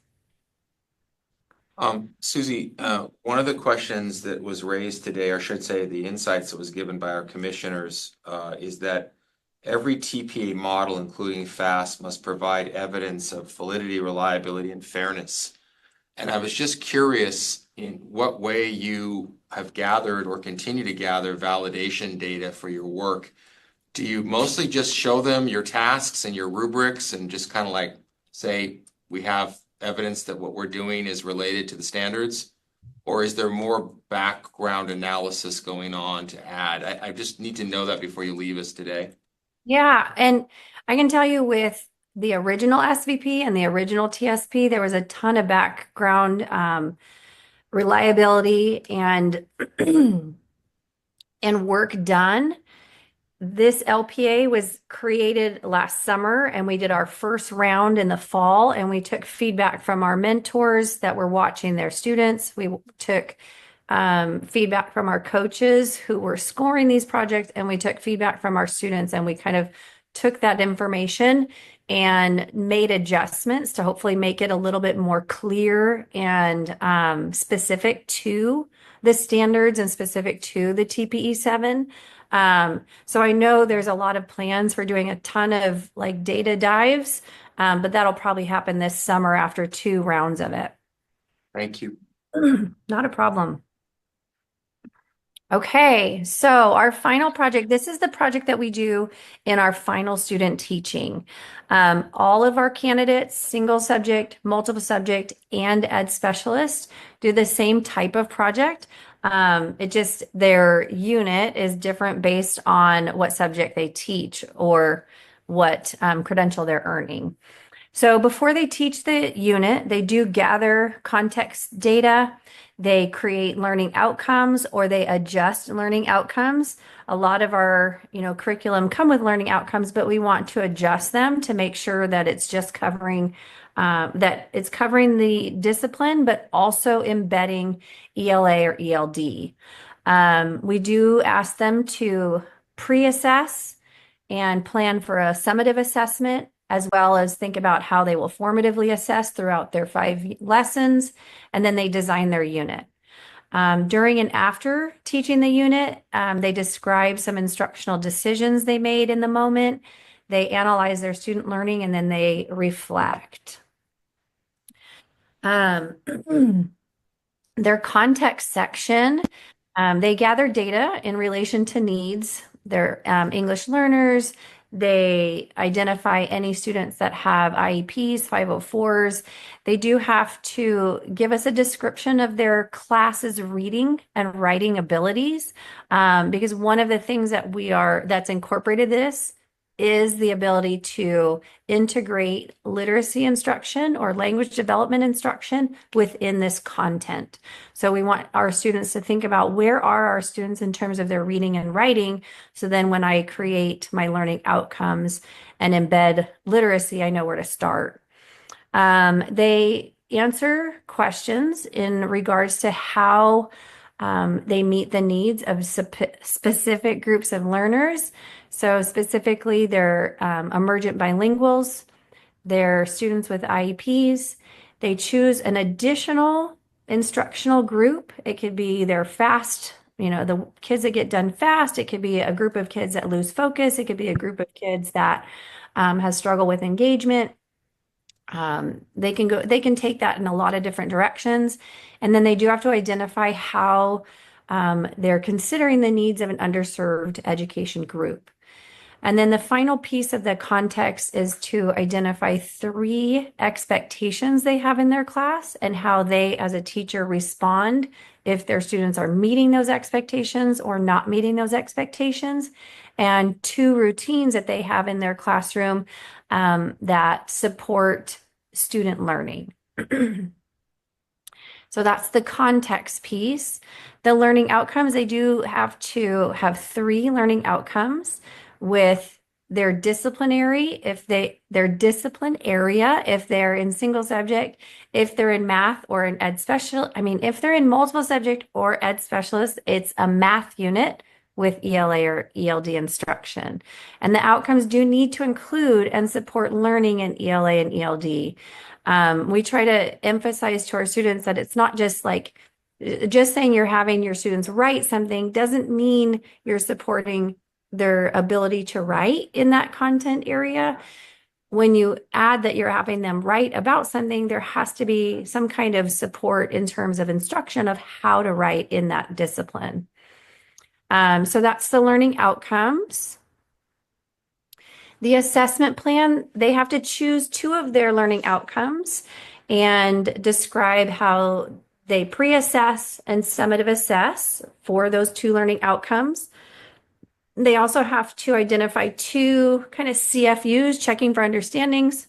Susie, one of the questions that was raised today, or I should say the insights that was given by our commissioners, is that every TPA model, including FAST, must provide evidence of validity, reliability, and fairness. And I was just curious in what way you have gathered or continue to gather validation data for your work. Do you mostly just show them your tasks and your rubrics and just kind of like say, we have evidence that what we're doing is related to the standards? Or is there more background analysis going on to add? I just need to know that before you leave us today. Yeah, and I can tell you with the original SVP and the original TSP, there was a ton of background reliability and and work done. This LPA was created last summer, and we did our first round in the fall, and we took feedback from our mentors that were watching their students. We took feedback from our coaches who were scoring these projects, and we took feedback from our students, and we kind of took that information and made adjustments to hopefully make it a little bit more clear and specific to the standards and specific to the TPE 7. So I know there's a lot of plans for doing a ton of like data dives, but that'll probably happen this summer after 2 rounds of it. Thank you. Not a problem. Okay, so our final project, this is the project that we do in our final student teaching. All of our candidates, single subject, multiple subject, and ed specialist do the same type of project. It just, their unit is different based on what subject they teach or what credential they're earning. So before they teach the unit, they do gather context data. They create learning outcomes or they adjust learning outcomes. A lot of our, curriculum come with learning outcomes, but we want to adjust them to make sure that it's just covering the discipline, but also embedding ELA or ELD. We do ask them to pre-assess and plan for a summative assessment, as well as think about how they will formatively assess throughout their 5 lessons, and then they design their unit. During and after teaching the unit, they describe some instructional decisions they made in the moment. They analyze their student learning, and then they reflect. Their context section, they gather data in relation to needs. They're English learners. They identify any students that have IEPs, 504s. They do have to give us a description of their class's reading and writing abilities, because one of the things that's incorporated this is the ability to integrate literacy instruction or language development instruction within this content. So we want our students to think about where are our students in terms of their reading and writing. So then when I create my learning outcomes and embed literacy, I know where to start. They answer questions in regards to how they meet the needs of specific groups of learners. So specifically, they're emergent bilinguals, they're students with IEPs. They choose an additional instructional group. It could be their fast, the kids that get done fast. It could be a group of kids that lose focus. It could be a group of kids that has struggled with engagement. They can take that in a lot of different directions. And then they do have to identify how they're considering the needs of an underserved education group. And then the final piece of the context is to identify 3 expectations they have in their class and how they, as a teacher, respond if their students are meeting those expectations or not meeting those expectations, and 2 routines that they have in their classroom that support student learning. So that's the context piece. The learning outcomes, they do have to have 3 learning outcomes with their disciplinary, their discipline area, if they're in single subject, if they're in math or in ed special, if they're in multiple subject or ed specialist, it's a math unit with ELA or ELD instruction. And the outcomes do need to include and support learning in ELA and ELD. We try to emphasize to our students that it's not just like, just saying you're having your students write something doesn't mean you're supporting their ability to write in that content area. When you add that you're having them write about something, there has to be some kind of support in terms of instruction of how to write in that discipline. So that's the learning outcomes. The assessment plan, they have to choose 2 of their learning outcomes and describe how they pre-assess and summative assess for those 2 learning outcomes. They also have to identify 2 kind of CFUs, checking for understandings,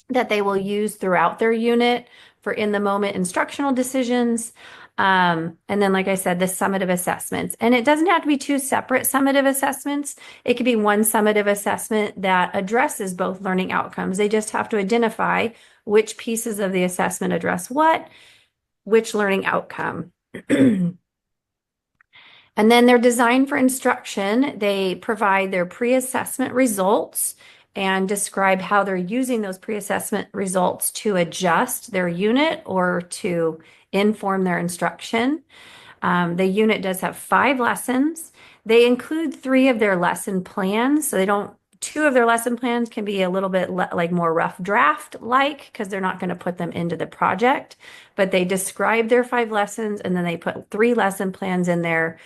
that they will use throughout their unit for in-the-moment instructional decisions. And then, like I said, the summative assessments. And it doesn't have to be 2 separate summative assessments. It could be one summative assessment that addresses both learning outcomes. They just have to identify which pieces of the assessment address which learning outcome. And then they're designed for instruction. They provide their pre-assessment results and describe how they're using those pre-assessment results to adjust their unit or to inform their instruction. The unit does have 5 lessons. They include 3 of their lesson plans. So 2 of their lesson plans can be a little bit like more rough draft because they're not going to put them into the project, but they describe their 5 lessons and then they put 3 lesson plans in there.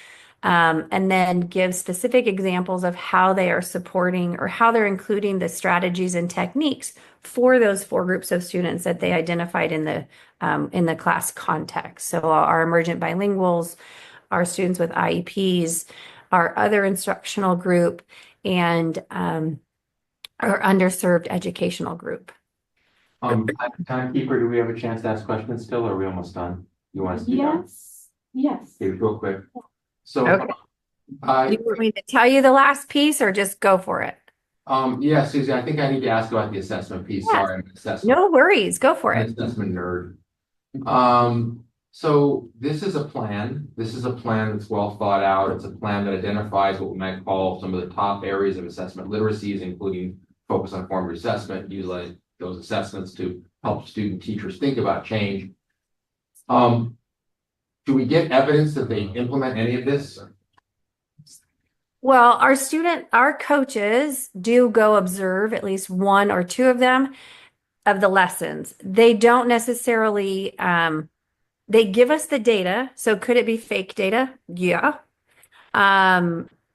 And then give specific examples of how they are supporting or how they're including the strategies and techniques for those 4 groups of students that they identified in the class context. So our emergent bilinguals, our students with IEPs, our other instructional group, and our underserved educational group. Timekeeper, do we have a chance to ask questions still, or are we almost done? You want us to? Yes. Okay, real quick. So, Okay. Do you want me to tell you the last piece or just go for it? yeah, Susie, I think I need to ask about the assessment piece. Yes. Sorry, I'm an assessment. No worries, go for I'm it. an assessment nerd. So this is a plan. This is a plan that's well thought out. It's a plan that identifies what we might call some of the top areas of assessment literacies, including focus on formative assessment, utilize those assessments to help student teachers think about change. Do we get evidence that they implement any of this? Well, our coaches do go observe at least 1 or 2 of them of the lessons. They don't necessarily, they give us the data. So could it be fake data? Yeah.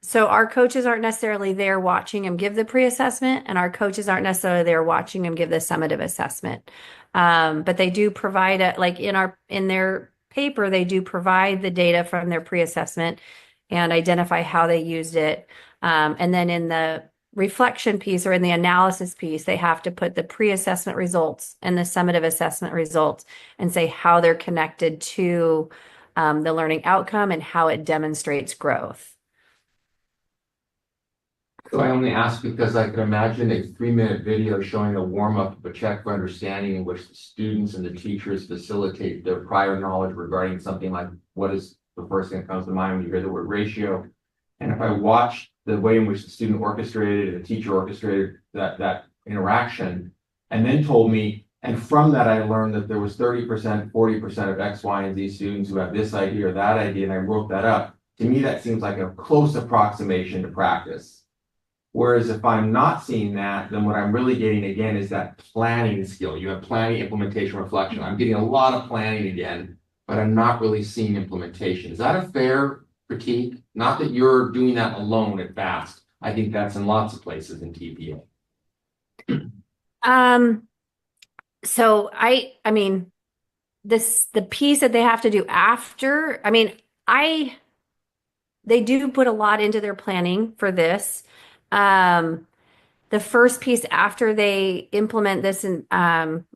So our coaches aren't necessarily there watching them give the pre-assessment, and our coaches aren't necessarily there watching them give the summative assessment. But they do provide in their paper, they do provide the data from their pre-assessment and identify how they used it. And then in the reflection piece or in the analysis piece, they have to put the pre-assessment results and the summative assessment results and say how they're connected to the learning outcome and how it demonstrates growth. So I only ask because I could imagine a 3-minute video showing a warm-up of a check for understanding in which the students and the teachers facilitate their prior knowledge regarding something like what is the first thing that comes to mind when you hear the word ratio. And if I watched the way in which the student orchestrated and the teacher orchestrated that interaction, and then told me, and from that I learned that there was 30%, 40% of X, Y, and Z students who have this idea or that idea, and I wrote that up. To me, that seems like a close approximation to practice. Whereas if I'm not seeing that, then what I'm really getting again is that planning skill. You have planning, implementation, reflection. I'm getting a lot of planning again, but I'm not really seeing implementation. Is that a fair critique? Not that you're doing that alone at FAST. I think that's in lots of places in TPA. So I mean, the piece that they have to do after, I mean, they do put a lot into their planning for this. The first piece after they implement this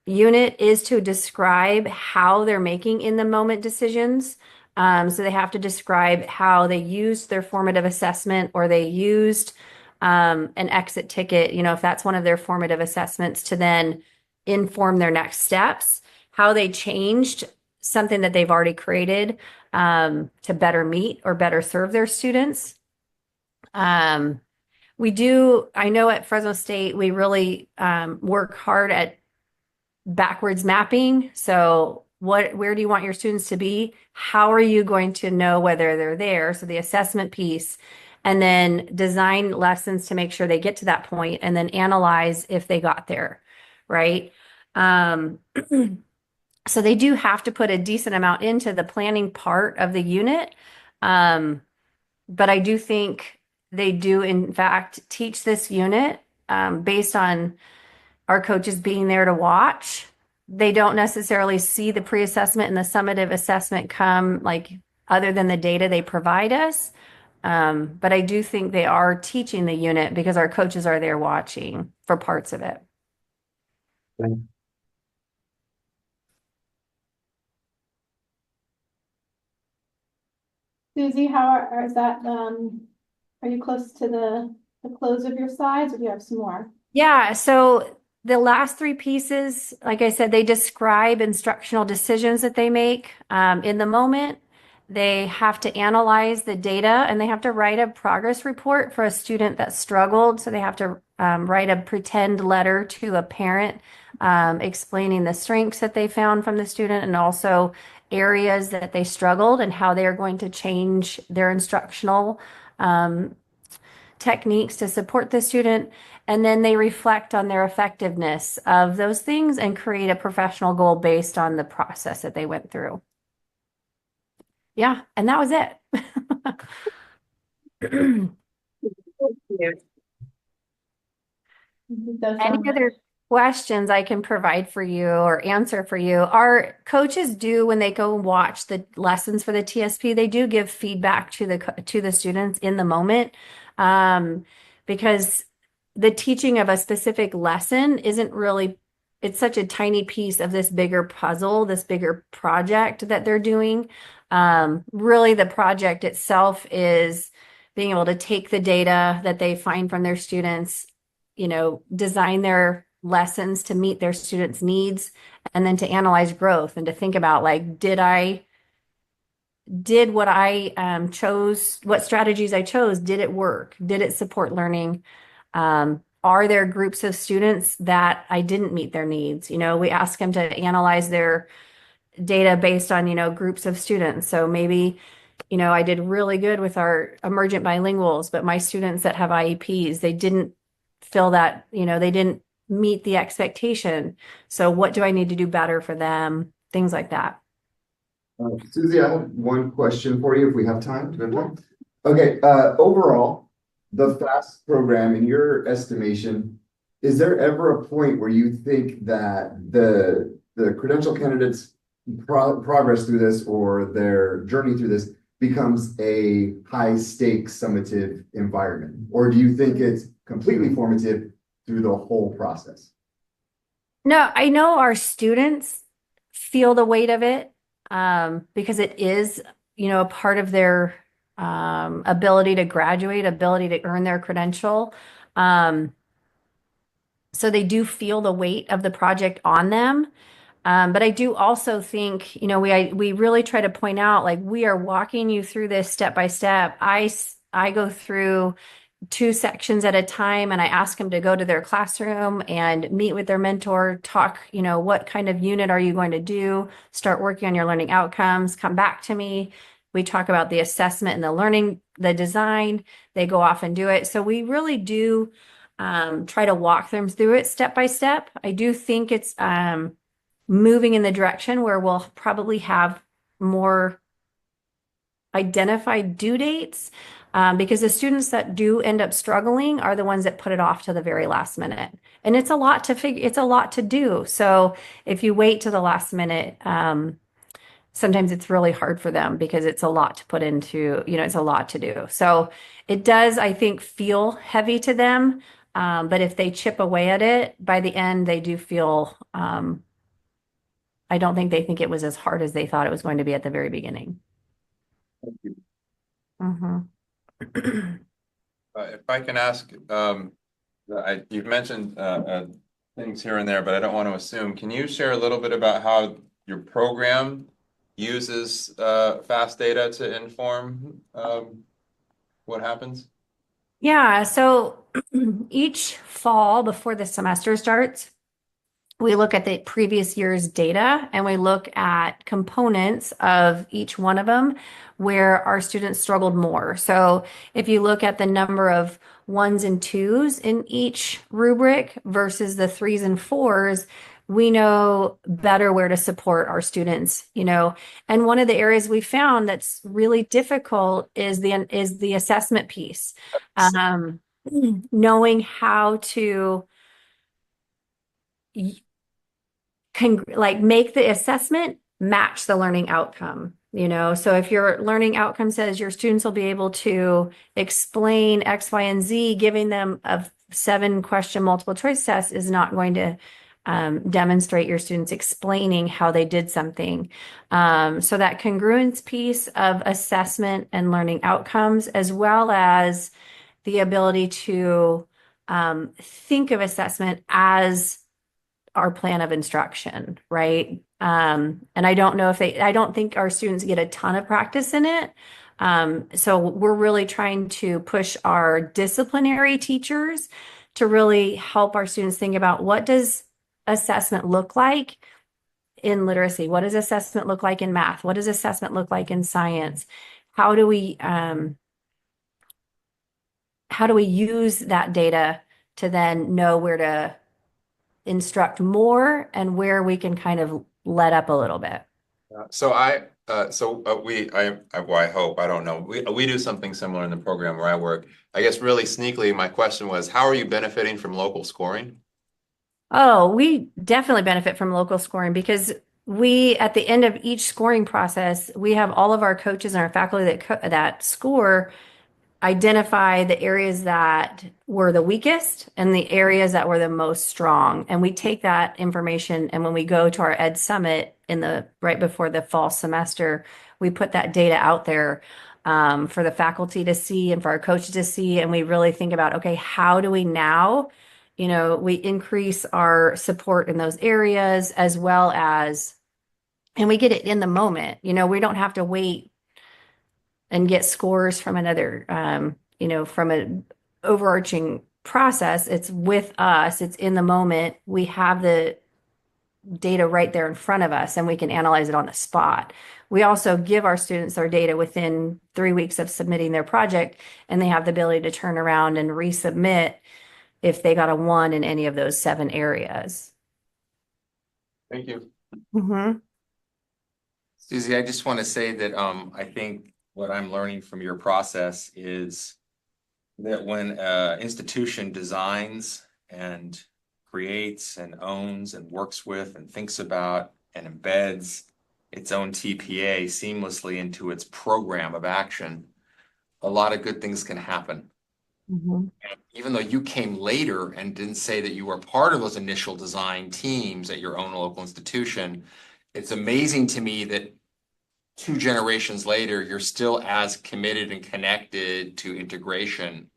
unit is to describe how they're making in the moment decisions. So they have to describe how they used their formative assessment or they used an exit ticket, if that's one of their formative assessments, to then inform their next steps, how they changed something that they've already created to better meet or better serve their students. I know at Fresno State, we really work hard at backwards mapping. So where do you want your students to be? How are you going to know whether they're there? So the assessment piece, and then design lessons to make sure they get to that point, and then analyze if they got there, right? So they do have to put a decent amount into the planning part of the unit. But I do think they do, in fact, teach this unit based on our coaches being there to watch. They don't necessarily see the pre-assessment and the summative assessment come like other than the data they provide us. But I do think they are teaching the unit because our coaches are there watching for parts of it. Susie, is that, are you close to the close of your slides, or do you have some more? Yeah, so the last three pieces, like I said, they describe instructional decisions that they make in the moment. They have to analyze the data and they have to write a progress report for a student that struggled. So they have to write a pretend letter to a parent explaining the strengths that they found from the student and also areas that they struggled and how they are going to change their instructional techniques to support the student. And then they reflect on their effectiveness of those things and create a professional goal based on the process that they went through. Yeah, and that was it. Any other questions I can provide for you or answer for you? Our coaches do, when they go watch the lessons for the TSP, they do give feedback to the students in the moment, because the teaching of a specific lesson isn't really, it's such a tiny piece of this bigger puzzle, this bigger project that they're doing. Really, the project itself is being able to take the data that they find from their students, design their lessons to meet their students' needs, and then to analyze growth and to think about, like, did what I chose, what strategies I chose, did it work? Did it support learning? Are there groups of students that I didn't meet their needs? We ask them to analyze their data based on, groups of students. So maybe, I did really good with our emergent bilinguals, but my students that have IEPs, they didn't feel that, they didn't meet the expectation. So what do I need to do better for them? Things like that. Susie, I have one question for you if we have time. Do we have time? Okay, overall, the FAST program, in your estimation, is there ever a point where you think that the credential candidates' progress through this or their journey through this becomes a high stakes summative environment? Or do you think it's completely formative through the whole process? No, I know our students feel the weight of it because it is, a part of their ability to graduate, ability to earn their credential. So they do feel the weight of the project on them. But I do also think, we really try to point out, like, we are walking you through this step by step. I go through 2 sections at a time and I ask them to go to their classroom and meet with their mentor, talk, what kind of unit are you going to do? Start working on your learning outcomes, come back to me. We talk about the assessment and the learning, the design. They go off and do it. So we really do try to walk them through it step by step. I do think it's moving in the direction where we'll probably have more identified due dates, because the students that do end up struggling are the ones that put it off to the very last minute. And it's a lot to figure, it's a lot to do. So if you wait to the last minute, sometimes it's really hard for them because it's a lot to put into, it's a lot to do. So it does, I think, feel heavy to them. But if they chip away at it, by the end, they do feel, I don't think they think it was as hard as they thought it was going to be at the very beginning. Mhm. If I can ask, you've mentioned things here and there, but I don't want to assume. Can you share a little bit about how your program uses fast data to inform what happens? Yeah, so each fall before the semester starts, we look at the previous year's data and we look at components of each one of them where our students struggled more. So if you look at the number of ones and twos in each rubric versus the threes and fours, we know better where to support our students, And one of the areas we found that's really difficult is the assessment piece. Knowing how to make the assessment match the learning outcome, So if your learning outcome says your students will be able to explain X, Y, and Z, giving them a 7-question multiple choice test is not going to demonstrate your students explaining how they did something. So that congruence piece of assessment and learning outcomes, as well as the ability to think of assessment as our plan of instruction, right? And I don't think our students get a ton of practice in it. So we're really trying to push our disciplinary teachers to really help our students think about, what does assessment look like in literacy? What does assessment look like in math? What does assessment look like in science? How do we use that data to then know where to instruct more and where we can kind of let up a little bit? So I hope, I don't know. We do something similar in the program where I work. I guess really sneakily, my question was, how are you benefiting from local scoring? Oh, we definitely benefit from local scoring because at the end of each scoring process, we have all of our coaches and our faculty that score identify the areas that were the weakest and the areas that were the most strong. And we take that information, and when we go to our Ed Summit right before the fall semester, we put that data out there for the faculty to see and for our coaches to see. And we really think about, okay, how do we now, we increase our support in those areas, as well as, and we get it in the moment. We don't have to wait and get scores from another, from an overarching process. It's with us, it's in the moment. We have the data right there in front of us and we can analyze it on the spot. We also give our students their data within 3 weeks of submitting their project, and they have the ability to turn around and resubmit if they got a 1 in any of those 7 areas. Thank you. Mm-hmm. Susie, I just want to say that I think what I'm learning from your process is that when an institution designs and creates and owns and works with and thinks about and embeds its own TPA seamlessly into its program of action, a lot of good things can happen. Mm-hmm. Even though you came later and didn't say that you were part of those initial design teams at your own local institution, it's amazing to me that 2 generations later, you're still as committed and connected to integration.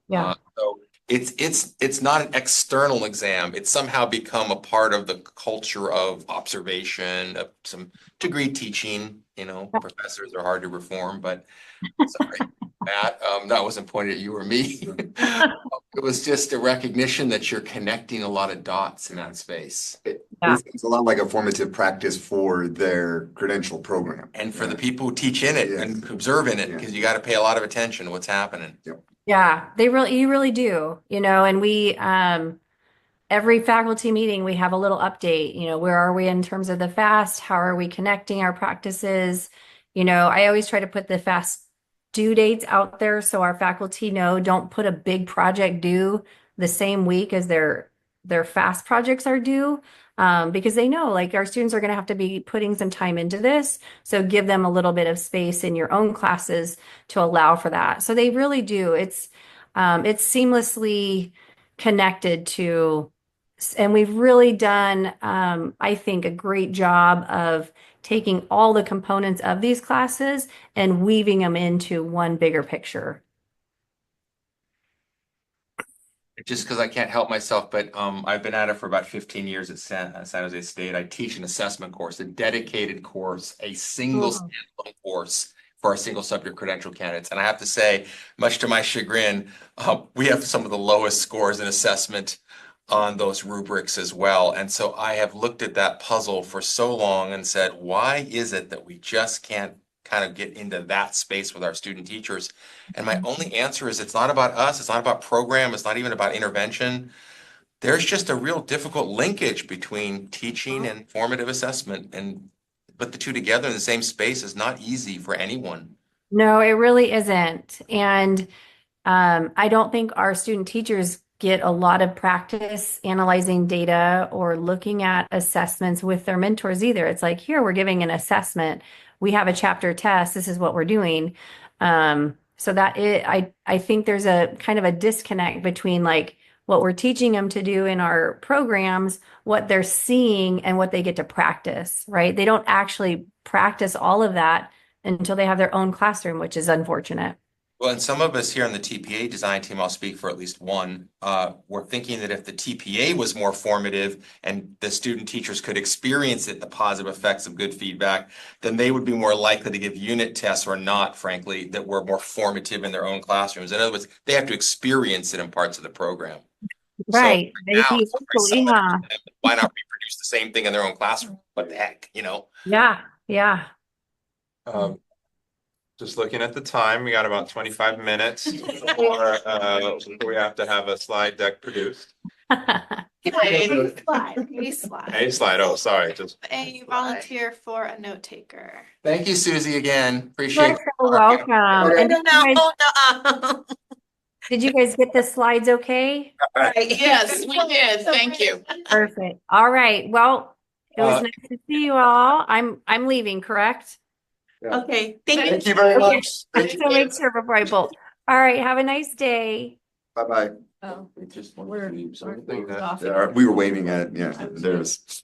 Yeah. So it's not an external exam. It's somehow become a part of the culture of observation, of some degree teaching. Professors are hard to reform, but sorry, Matt, that wasn't pointed at you or me. It was just a recognition that you're connecting a lot of dots in that space. Yeah. It's a lot like a formative practice for their credential program. And for the people who teach in it and observe in it, because you got to pay a lot of attention to what's happening. Yeah, you really do, and we, every faculty meeting, we have a little update, where are we in terms of the FAST? How are we connecting our practices? I always try to put the FAST due dates out there so our faculty know, don't put a big project due the same week as their FAST projects are due. Because they know like our students are going to have to be putting some time into this. So give them a little bit of space in your own classes to allow for that. So they really do. It's seamlessly connected to, and we've really done, I think, a great job of taking all the components of these classes and weaving them into one bigger picture. Just because I can't help myself, but I've been at it for about 15 years at San Jose State. I teach an assessment course, a dedicated course, a single standalone course for our single subject credential candidates. And I have to say, much to my chagrin, we have some of the lowest scores in assessment on those rubrics as well. And so I have looked at that puzzle for so long and said, why is it that we just can't kind of get into that space with our student teachers? And my only answer is it's not about us, it's not about program, it's not even about intervention. There's just a real difficult linkage between teaching and formative assessment, and put the two together in the same space is not easy for anyone. No, it really isn't. And I don't think our student teachers get a lot of practice analyzing data or looking at assessments with their mentors either. It's like, here, we're giving an assessment. We have a chapter test. This is what we're doing. So I think there's a kind of a disconnect between like what we're teaching them to do in our programs, what they're seeing, and what they get to practice, right? They don't actually practice all of that until they have their own classroom, which is unfortunate. Well, and some of us here on the TPA design team, I'll speak for at least one, we're thinking that if the TPA was more formative and the student teachers could experience it, the positive effects of good feedback, then they would be more likely to give unit tests or not, frankly, that were more formative in their own classrooms. In other words, they have to experience it in parts of the program. Right. So right now, it's very Hopefully, similar huh? to them. Why not reproduce the same thing in their own classroom? What the heck, Yeah, yeah. Just looking at the time, we got about 25 minutes before we have to have a slide deck produced. A slide. A slide, oh, sorry, just. A volunteer for a note taker. Thank you, Susie, again. Appreciate You're so welcome. And No. did you guys get the slides okay? Yes, we did. Thank you. Perfect. All right. Well, it was Uh, nice to see you all. I'm leaving, correct? Okay, thank you. Thank you very Okay. much. So make sure before I bolt. All right. Have a nice day. Bye-bye. Oh, Yeah, we were waving at, there's.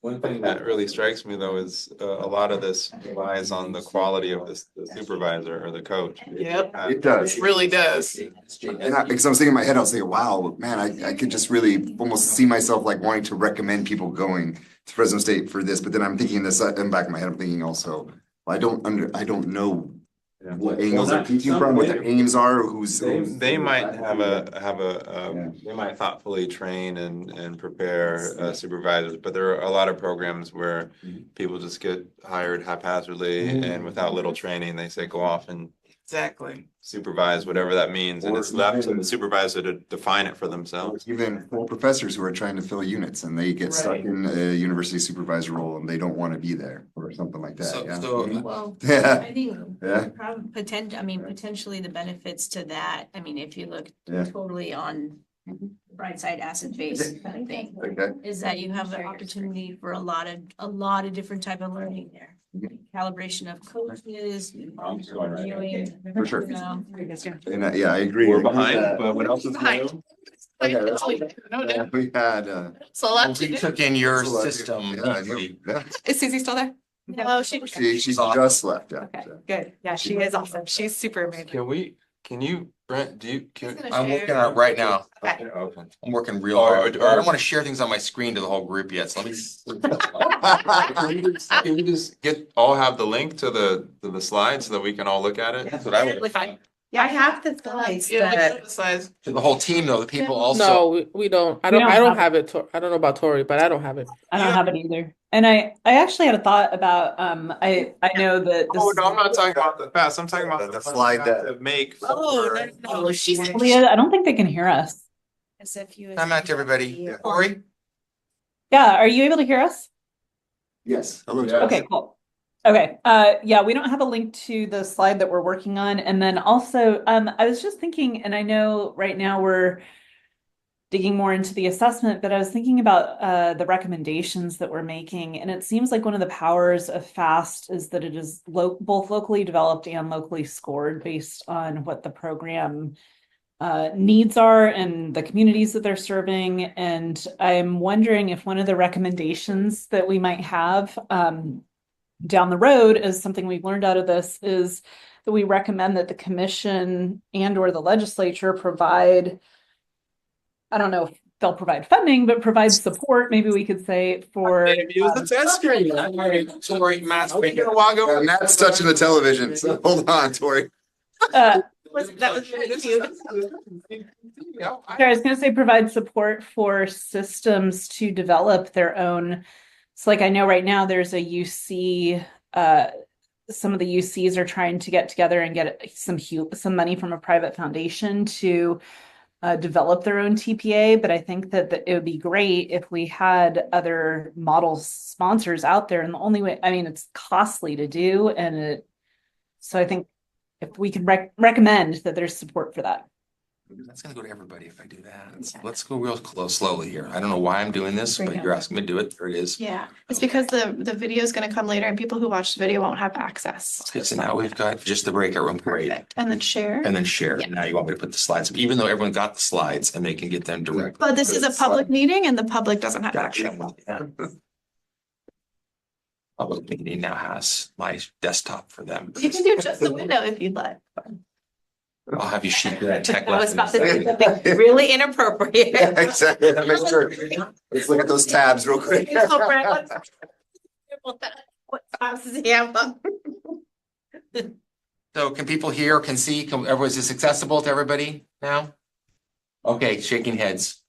One thing that really strikes me though is a lot of this relies on the quality of the supervisor or the coach. Yep, It does. it really does. And because I was thinking in my head, I was thinking, wow, man, I could just really almost see myself like wanting to recommend people going to Fresno State for this. But then I'm thinking this in the back of my head, I'm thinking also, I don't know what angles they're teaching from, what their aims are, They might they might thoughtfully train and prepare supervisors, but there are a lot of programs where people just get hired haphazardly and without little training, they say go off and Exactly. supervise whatever that means, and Or it's left to even- the supervisor to define it for themselves. Even full professors who are trying to fill units and they get stuck in a university supervisor role and they don't want to be there or something like that. Yeah. well, Yeah. I think Yeah. potentially the benefits to that, I mean, if you look Yeah. totally on bright side acid face kind of thing, Okay. is that you have the opportunity for a lot of different type of learning there. Calibration of coaches, reviewing, For sure. you know. And I agree. We're behind, but what else is Behind. new? No doubt. We had, It's a lot to We do. took in your Yeah, system. yeah. Is Susie still there? No, she. She just left, yeah. Okay, good. Yeah, she is awesome. She's super amazing. Can you, Brent, He's gonna I'm share. working on it right now. Okay. Okay. I'm working real Or- hard. I don't want to share things on my screen to the whole group yet, so let me. Can we just all have the link to the slide so that we can all look at it? That's what I would. Totally fine. Yeah, I have the slides. Yeah, I know the size. To the whole team though, the people also. No, we don't. I We don't. don't I don't have- have it. I don't know about Tori, but I don't have it. I don't have it either. And I actually had a thought about, I know that this. Oh, no, I'm not talking about the fast. I'm talking about The the ones slide we have that- to make. Oh, for- no, she said. Leah, I don't think they can hear us. I'm not to everybody. Tori? Yeah, are you able to hear us? Yes. Okay, cool. Okay, yeah, we don't have a link to the slide that we're working on. And then also, I was just thinking, and I know right now we're digging more into the assessment, but I was thinking about the recommendations that we're making. And it seems like one of the powers of FAST is that it is both locally developed and locally scored based on what the program needs are and the communities that they're serving. And I'm wondering if one of the recommendations that we might have down the road is something we've learned out of this is that we recommend that the commission and or the legislature provide, I don't know if they'll provide funding, but provide support, maybe we could say, for Use the test screen. Tori, Matt's We're gonna walk over. Matt's touching the television, so hold on, Tori. uh, That was really cute. I was going to say provide support for systems to develop their own. So like I know right now there's a UC, some of the UCs are trying to get together and get some money from a private foundation to develop their own TPA. But I think that it would be great if we had other model sponsors out there. And the only way, I mean, it's costly to do. So I think if we can recommend that there's support for that. That's gonna go to everybody if I do that. Let's go real close, slowly here. I don't know why I'm doing this, but you're asking me to do it. There it is. Yeah, it's because the video is gonna come later and people who watch the video won't have access. Okay, so now we've got just the breakout room, great. Perfect. And then share. And then share. Yeah. Now you want me to put the slides, even though everyone got the slides and they can get them directly. But this is a public meeting and the public doesn't have Gotcha. access. Public meeting now has my desktop for them. You can do just the window if you'd like. I'll have you shoot that tech. I was about to lesson. say something really inappropriate. Yeah, exactly. Make sure. Let's look at those tabs real quick. What times does he have up? So can people hear, can see, is this accessible to everybody now? Okay, shaking heads.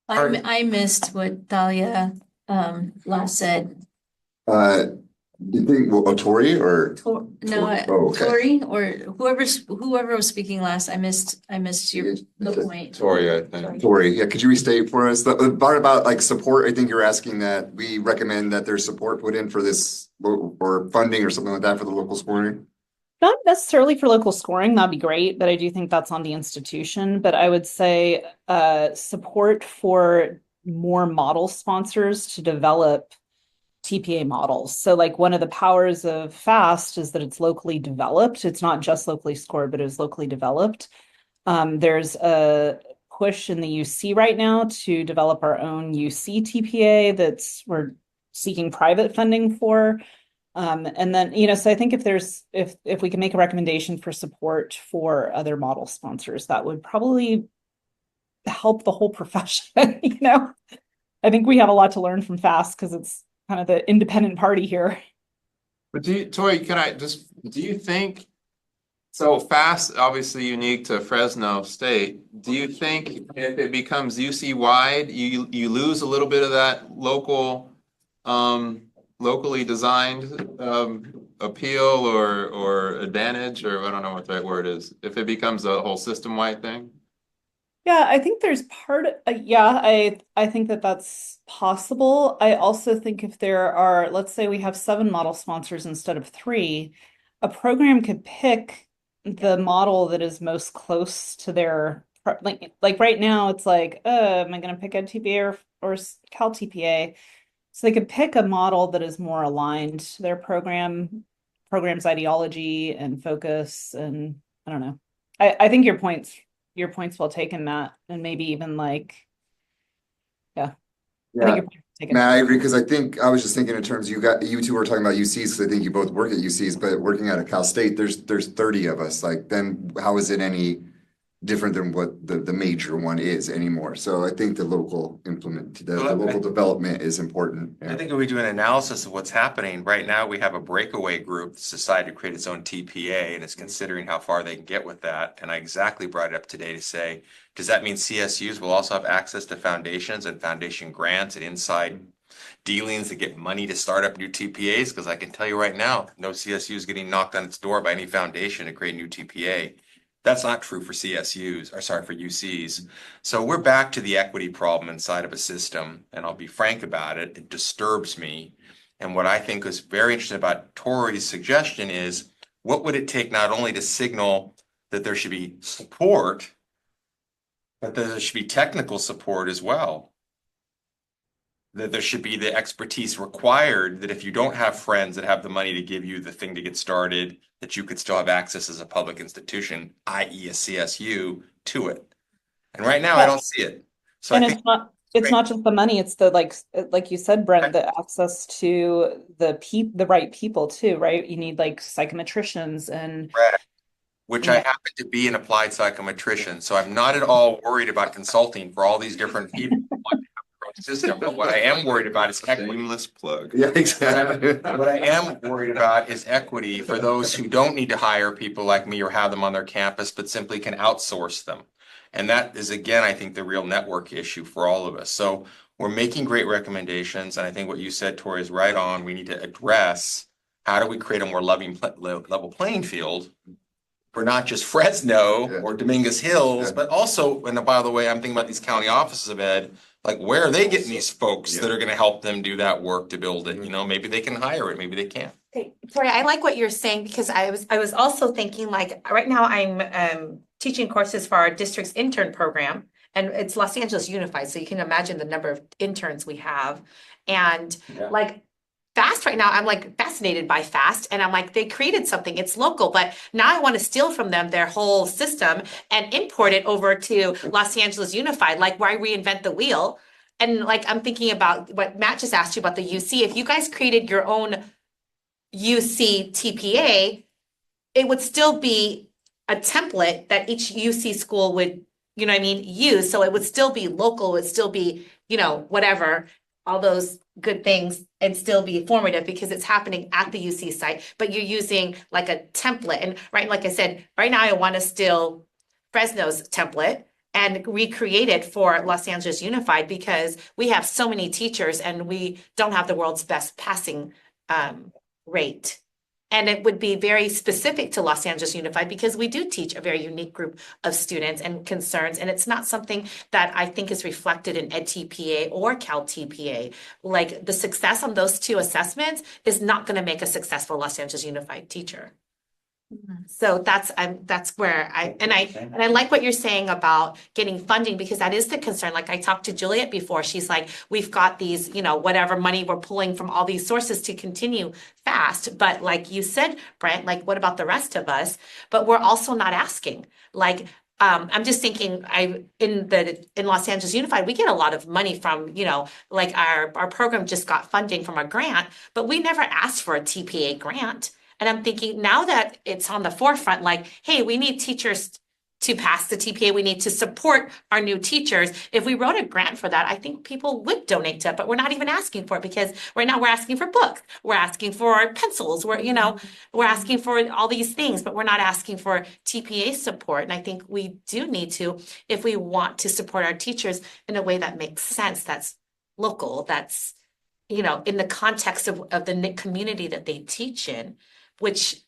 I missed what Thalia last said. You think, well, Tori or? No, Oh, okay. Tori or whoever was speaking last, I missed your the point. Tori, I think. Tori, yeah, could you restate for us the part about like support? I think you're asking that we recommend that there's support put in for this or funding or something like that for the local scoring. Not necessarily for local scoring, that'd be great, but I do think that's on the institution. But I would say support for more model sponsors to develop TPA models. So like one of the powers of FAST is that it's locally developed. It's not just locally scored, but it's locally developed. There's a push in the UC right now to develop our own UC TPA we're seeking private funding for. And then, so I think if we can make a recommendation for support for other model sponsors, that would probably help the whole profession. I think we have a lot to learn from FAST because it's kind of the independent party here. But Tori, do you think, so FAST, obviously unique to Fresno State, do you think if it becomes UC wide, you lose a little bit of that locally designed appeal or advantage, or I don't know what the right word is, if it becomes a whole system-wide thing? Yeah, I think there's I think that that's possible. I also think if there are, let's say we have 7 model sponsors instead of 3, a program could pick the model that is most close to their, like right now it's like, am I going to pick Ed TPA or Cal TPA? So they could pick a model that is more aligned to their program's ideology and focus, and I don't know. I think your point's well taken, Matt, and maybe even like, I think your point's well taken. Matt, I agree, because I think I was just thinking in terms, you two were talking about UCs, because I think you both work at UCs, but working at a Cal State, there's 30 of us. Like, then how is it any different than what the major one is anymore. So I think the local the local development is important. I think if we do an analysis of what's happening, right now we have a breakaway group that's decided to create its own TPA and is considering how far they can get with that. And I exactly brought it up today to say, does that mean CSUs will also have access to foundations and foundation grants and inside dealings to get money to start up new TPAs? Because I can tell you right now, no CSU is getting knocked on its door by any foundation to create a new TPA. That's not true for CSUs, or sorry, for UCs. So we're back to the equity problem inside of a system, and I'll be frank about it. It disturbs me. And what I think is very interesting about Tori's suggestion is, what would it take not only to signal that there should be support, but that there should be technical support as well? That there should be the expertise required, that if you don't have friends that have the money to give you the thing to get started, that you could still have access as a public institution, i.e. a CSU, to it. And right now, I don't see it. So And I think it's not just the money, it's the like you said, Brent, the access to the right people too, right? You need like psychometricians and which I happen to be an applied psychometrician, so I'm not at all worried about consulting for all these different people. System, but what I am worried about is equity. Shameless plug. Yeah, exactly. What I am worried about is equity for those who don't need to hire people like me or have them on their campus, but simply can outsource them. And that is, again, I think the real network issue for all of us. So we're making great recommendations, and I think what you said, Tori, is right on. We need to address how do we create a more level playing field for not just Fresno or Dominguez Hills, but also, and by the way, I'm thinking about these county offices of ed. Like, where are they getting these folks that are going to help them do that work to build it? You know, maybe they can hire it, maybe they can't. Okay, Tori, I like what you're saying because I was also thinking like right now I'm teaching courses for our district's intern program, and it's Los Angeles Unified, so you can imagine the number of interns we have. And like FAST right now, I'm like fascinated by FAST, and I'm like, they created something, it's local, but now I want to steal from them their whole system and import it over to Los Angeles Unified. Like, why reinvent the wheel? And like, I'm thinking about what Matt just asked you about the UC. If you guys created your own UC TPA, it would still be a template that each UC school would, you know what I mean, use. So it would still be local, it would still be, you know, whatever, all those good things, and still be formative because it's happening at the UC site, but you're using like a template. And right, like I said, right now I want to steal Fresno's template and recreate it for Los Angeles Unified because we have so many teachers and we don't have the world's best passing rate. And it would be very specific to Los Angeles Unified because we do teach a very unique group of students and concerns. And it's not something that I think is reflected in Ed TPA or Cal TPA. Like the success on those two assessments is not going to make a successful Los Angeles Unified teacher. So that's where I like what you're saying about getting funding because that is the concern. Like I talked to Juliet before, she's like, we've got these, you know, whatever money we're pulling from all these sources to continue FAST. But like you said, Brent, like what about the rest of us? But we're also not asking. Like I'm just thinking in Los Angeles Unified, we get a lot of money from, you know, like our program just got funding from a grant, but we never asked for a TPA grant. And I'm thinking now that it's on the forefront, like, hey, we need teachers to pass the TPA. We need to support our new teachers. If we wrote a grant for that, I think people would donate to it, but we're not even asking for it because right now we're asking for books. We're asking for pencils. We're asking for all these things, but we're not asking for TPA support. And I think we do need to, if we want to support our teachers in a way that makes sense, that's local, that's, you know, in the context of the community that they teach in. Which,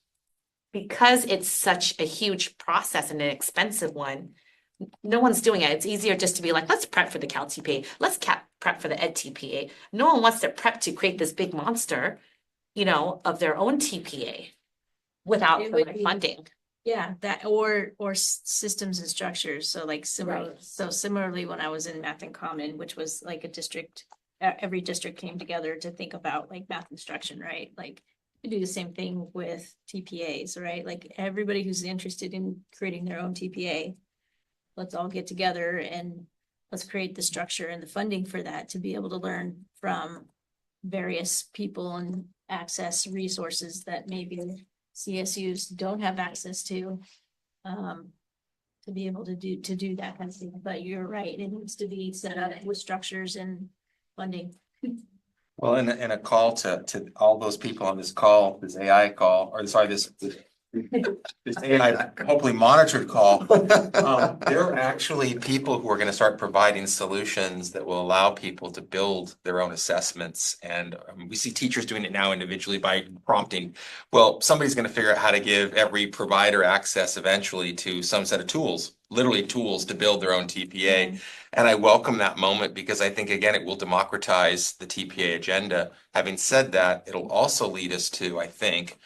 because it's such a huge process and an expensive one, no one's doing it. It's easier just to be like, let's prep for the Cal TPA. Let's prep for the Ed TPA. No one wants to prep to create this big monster, you know, of their own TPA without funding. Yeah, that or systems and structures. So like similarly, when I was in Math and Common, which was like a district, every district came together to think about like math instruction, right? Like do the same thing with TPAs, right? Like everybody who's interested in creating their own TPA, let's all get together and let's create the structure and the funding for that to be able to learn from various people and access resources that maybe CSUs don't have access to to be able to do that kind of thing. But you're right, it needs to be set up with structures and funding. Well, and a call to all those people on this call, this AI call, or sorry, this AI hopefully monitored call. There are actually people who are going to start providing solutions that will allow people to build their own assessments. And we see teachers doing it now individually by prompting. Well, somebody's going to figure out how to give every provider access eventually to some set of tools, literally tools to build their own TPA. And I welcome that moment because I think, again, it will democratize the TPA agenda. Having said that, it'll also lead us to, I think,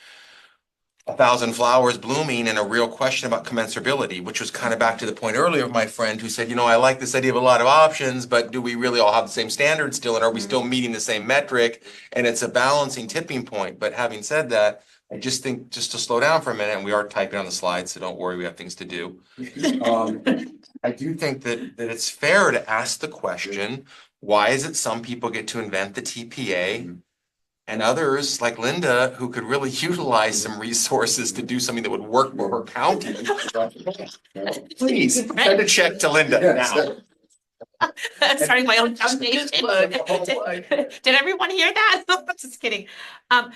1,000 flowers blooming and a real question about commensurability, which was kind of back to the point earlier of my friend who said, I like this idea of a lot of options, but do we really all have the same standards still? And are we still meeting the same metric? And it's a balancing tipping point. But having said that, I just think just to slow down for a minute, and we are typing on the slides, so don't worry, we have things to do. I do think that it's fair to ask the question, why is it some people get to invent the TPA and others like Linda who could really utilize some resources to do something that would work for her county? Please send a check to Linda now. Starting my own foundation. Did everyone hear that? Just kidding.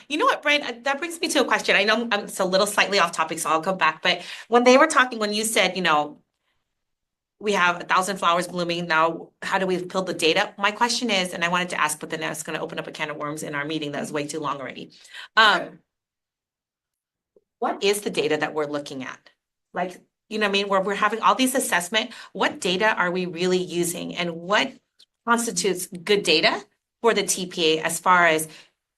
You know what, Brian, that brings me to a question. I know it's a little slightly off topic, so I'll come back, but when they were talking, when you said, we have 1,000 flowers blooming. Now, how do we build the data? My question is, and I wanted to ask, but then I was going to open up a can of worms in our meeting that was way too long already. What is the data that we're looking at? Like, what I mean? Where we're having all these assessment, what data are we really using? And what constitutes good data for the TPA as far as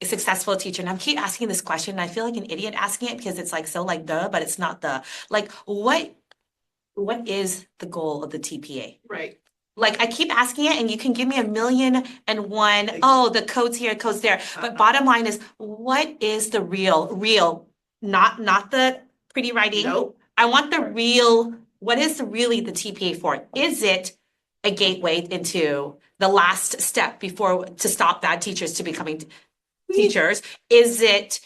a successful teacher? And I keep asking this question, and I feel like an idiot asking it because it's like so like but it's not like what is the goal of the TPA? Right. Like I keep asking it and you can give me 1,000,001, oh, the code's here, code's there. But bottom line is, what is the real, not the pretty writing? Nope. I want the real, what is really the TPA for? Is it a gateway into the last step to stop bad teachers to becoming teachers? Is it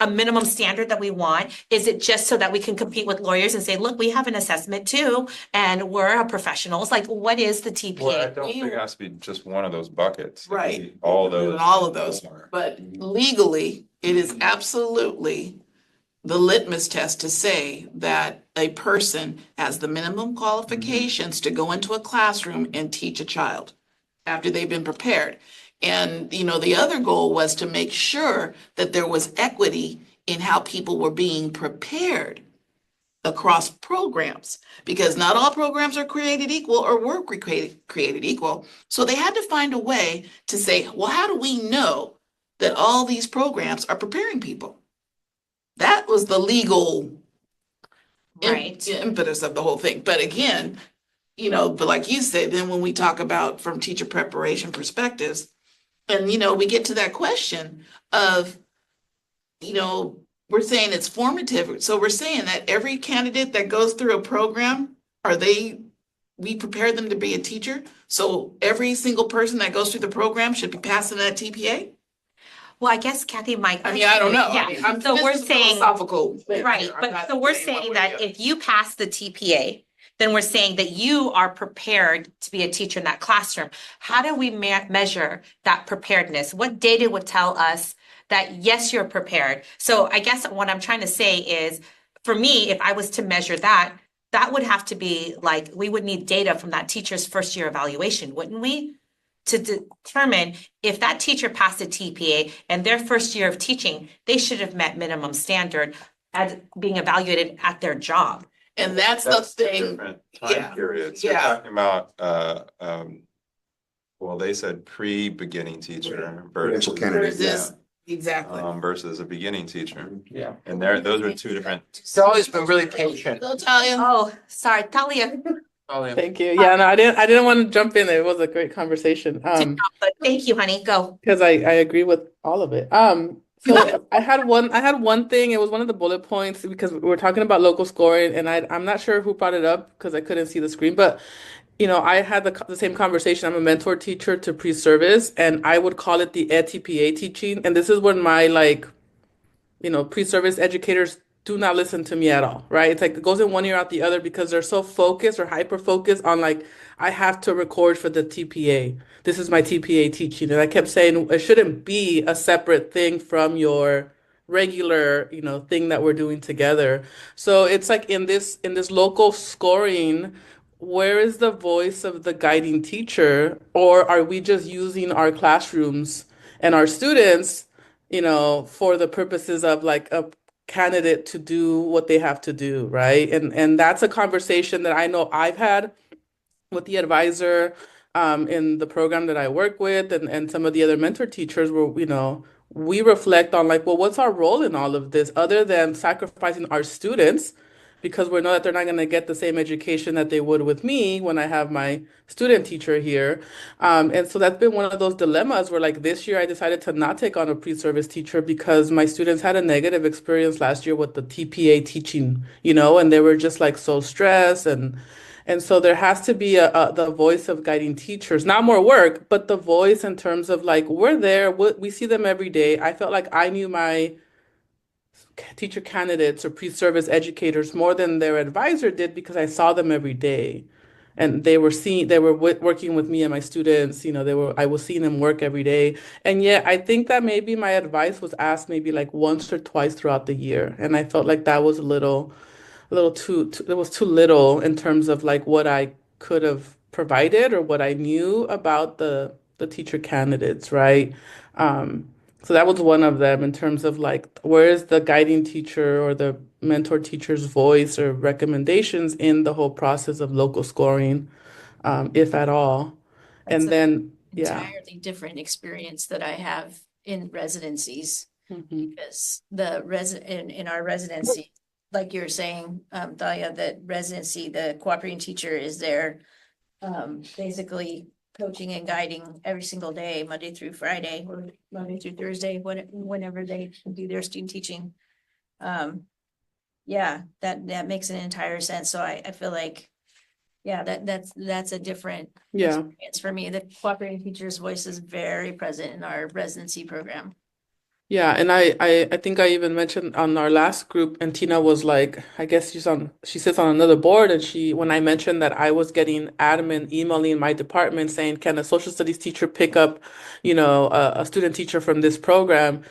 a minimum standard that we want? Is it just so that we can compete with lawyers and say, look, we have an assessment too, and we're professionals? Like, what is the TPA? Well, I don't think it has to be just one of those buckets. It could Right. be all those. All of those. But legally, it is absolutely the litmus test to say that a person has the minimum qualifications to go into a classroom and teach a child after they've been prepared. And, the other goal was to make sure that there was equity in how people were being prepared across programs, because not all programs are created equal or were created equal. So they had to find a way to say, well, how do we know that all these programs are preparing people? That was the legal impetus of the whole thing. But again, but like you said, then when we talk about from teacher preparation perspectives, and, we get to that question of, we're saying it's formative. So we're saying that every candidate that goes through a program, we prepare them to be a teacher. So every single person that goes through the program should be passing that TPA. Well, I guess Kathy, I don't know. Yeah. So we're saying, philosophical. right, but so we're saying that if you pass the TPA, then we're saying that you are prepared to be a teacher in that classroom. How do we measure that preparedness? What data would tell us that, yes, you're prepared? So I guess what I'm trying to say is, for me, if I was to measure that, that would have to be like, we would need data from that teacher's first year evaluation, wouldn't we? To determine if that teacher passed a TPA and their first year of teaching, they should have met minimum standard as being evaluated at their job. And that's the thing. Different time periods. You're Yeah. talking about, well, they said pre-beginning teacher Credential versus, candidate, Versus, exactly. versus a beginning teacher. Yeah. And those are two different. Sally's been really patient. So Talia, Oh, sorry, Talia. Thank you. Yeah, no, I didn't want to jump in there. It was a great conversation. But thank you, honey. Go. Because I agree with all of it. So I had one thing. It was one of the bullet points because we were talking about local scoring, and I'm not sure who brought it up because I couldn't see the screen. But I had the same conversation. I'm a mentor teacher to pre-service, and I would call it the ETPA teaching. And this is when my pre-service educators do not listen to me at all, right? It's like it goes in one ear out the other because they're so focused or hyper focused on like, I have to record for the TPA. This is my TPA teaching. And I kept saying it shouldn't be a separate thing from your regular, thing that we're doing together. So it's like in this local scoring, where is the voice of the guiding teacher? Or are we just using our classrooms and our students, for the purposes of like a candidate to do what they have to do, right? And that's a conversation that I know I've had with the advisor in the program that I work with and some of the other mentor teachers where, we reflect on like, well, what's our role in all of this other than sacrificing our students because we know that they're not going to get the same education that they would with me when I have my student teacher here. And so that's been one of those dilemmas where like this year I decided to not take on a pre-service teacher because my students had a negative experience last year with the TPA teaching, and they were just like so stressed and so there has to be the voice of guiding teachers, not more work, but the voice in terms of like, we're there, we see them every day. I felt like I knew my teacher candidates or pre-service educators more than their advisor did because I saw them every day. And they were working with me and my students, I was seeing them work every day. And yet I think that maybe my advice was asked maybe like once or twice throughout the year. And I felt like that was a little too it was too little in terms of like what I could have provided or what I knew about the teacher candidates, right? Um, so that was one of them in terms of like where is the guiding teacher or the mentor teacher's voice or recommendations in the whole process of local scoring, if at all. That's And an then yeah. entirely different experience that I have in residencies. Mhm. Because in our residency, like you're saying, Dahlia, that residency, the cooperating teacher is there, basically coaching and guiding every single day, Monday through Friday or Monday through Thursday, whenever they do their student teaching. Yeah, that makes an entire sense. So I feel like, yeah, that's a different Yeah. experience for me. The cooperating teacher's voice is very present in our residency program. Yeah, and I think I even mentioned on our last group, and Tina was like, I guess she sits on another board, and when I mentioned that I was getting admin emailing my department saying, can a social studies teacher pick up, a student teacher from this program?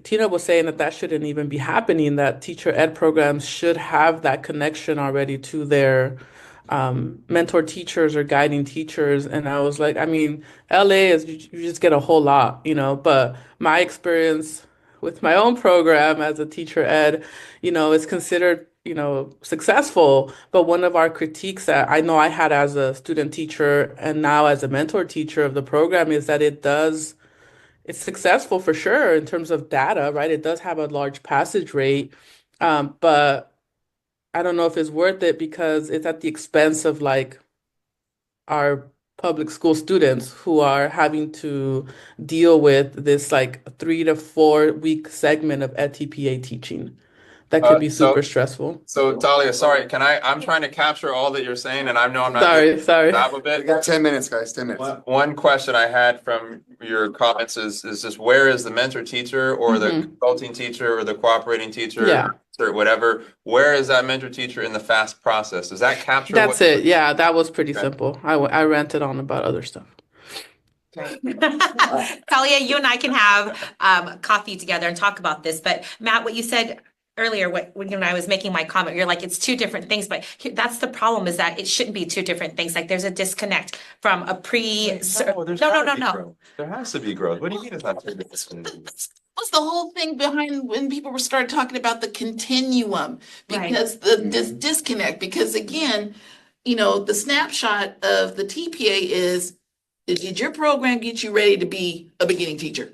Tina was saying that that shouldn't even be happening, that teacher ed programs should have that connection already to their mentor teachers or guiding teachers. And I was like, I mean, LA is you just get a whole lot, but my experience with my own program as a teacher ed, is considered, successful. But one of our critiques that I know I had as a student teacher and now as a mentor teacher of the program is that it's successful for sure in terms of data, right? It does have a large passage rate, but I don't know if it's worth it because it's at the expense of like our public school students who are having to deal with this like 3 to 4 week segment of TPA teaching that could be So super stressful. Talia, sorry, I'm trying to capture all that you're saying and I know I'm not doing Sorry. a job of We it. got 10 minutes, guys, 10 minutes. One question I had from your comments is just where is the mentor teacher or the consulting teacher or the cooperating teacher? Yeah. Or whatever, where is that mentor teacher in the FAST process? Does that capture That's what? it. Yeah, that was pretty Okay. simple. I ranted on about other stuff. Talia, you and I can have coffee together and talk about this. But Matt, what you said earlier, when I was making my comment, you're like, it's two different things. But that's the problem is that it shouldn't be two different things. Like there's a disconnect from a No. There has to be growth. What do you mean it's not two different things? Was the whole thing behind when people were started talking about the continuum Right. because this disconnect, because again, the snapshot of the TPA is, did your program get you ready to be a beginning teacher?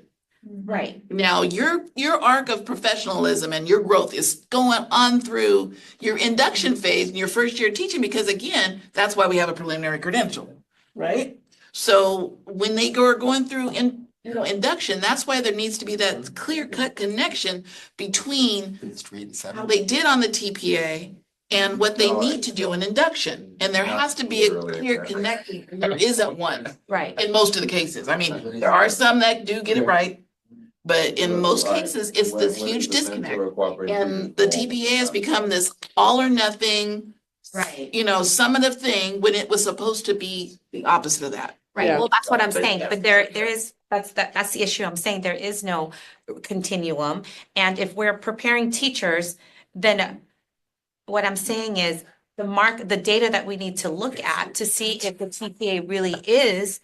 Right. Now your arc of professionalism and your growth is going on through your induction phase in your first year of teaching, because again, that's why we have a preliminary credential, right? So when they are going through induction, that's why there needs to be that clear-cut connection between how they did on the TPA and what they need to do in induction. And there has to be a clear connection. There isn't one Right. in most of the cases. I mean, there are some that do get it right, But in most cases, it's this huge disconnect. And the TPA has become this all or nothing, Right. you know, summative thing when it was supposed to be the opposite of that. Right, Yeah. well, that's what I'm saying, but there is, that's the issue I'm saying, there is no continuum. And if we're preparing teachers, then what I'm saying is the data that we need to look at to see if the TPA really is,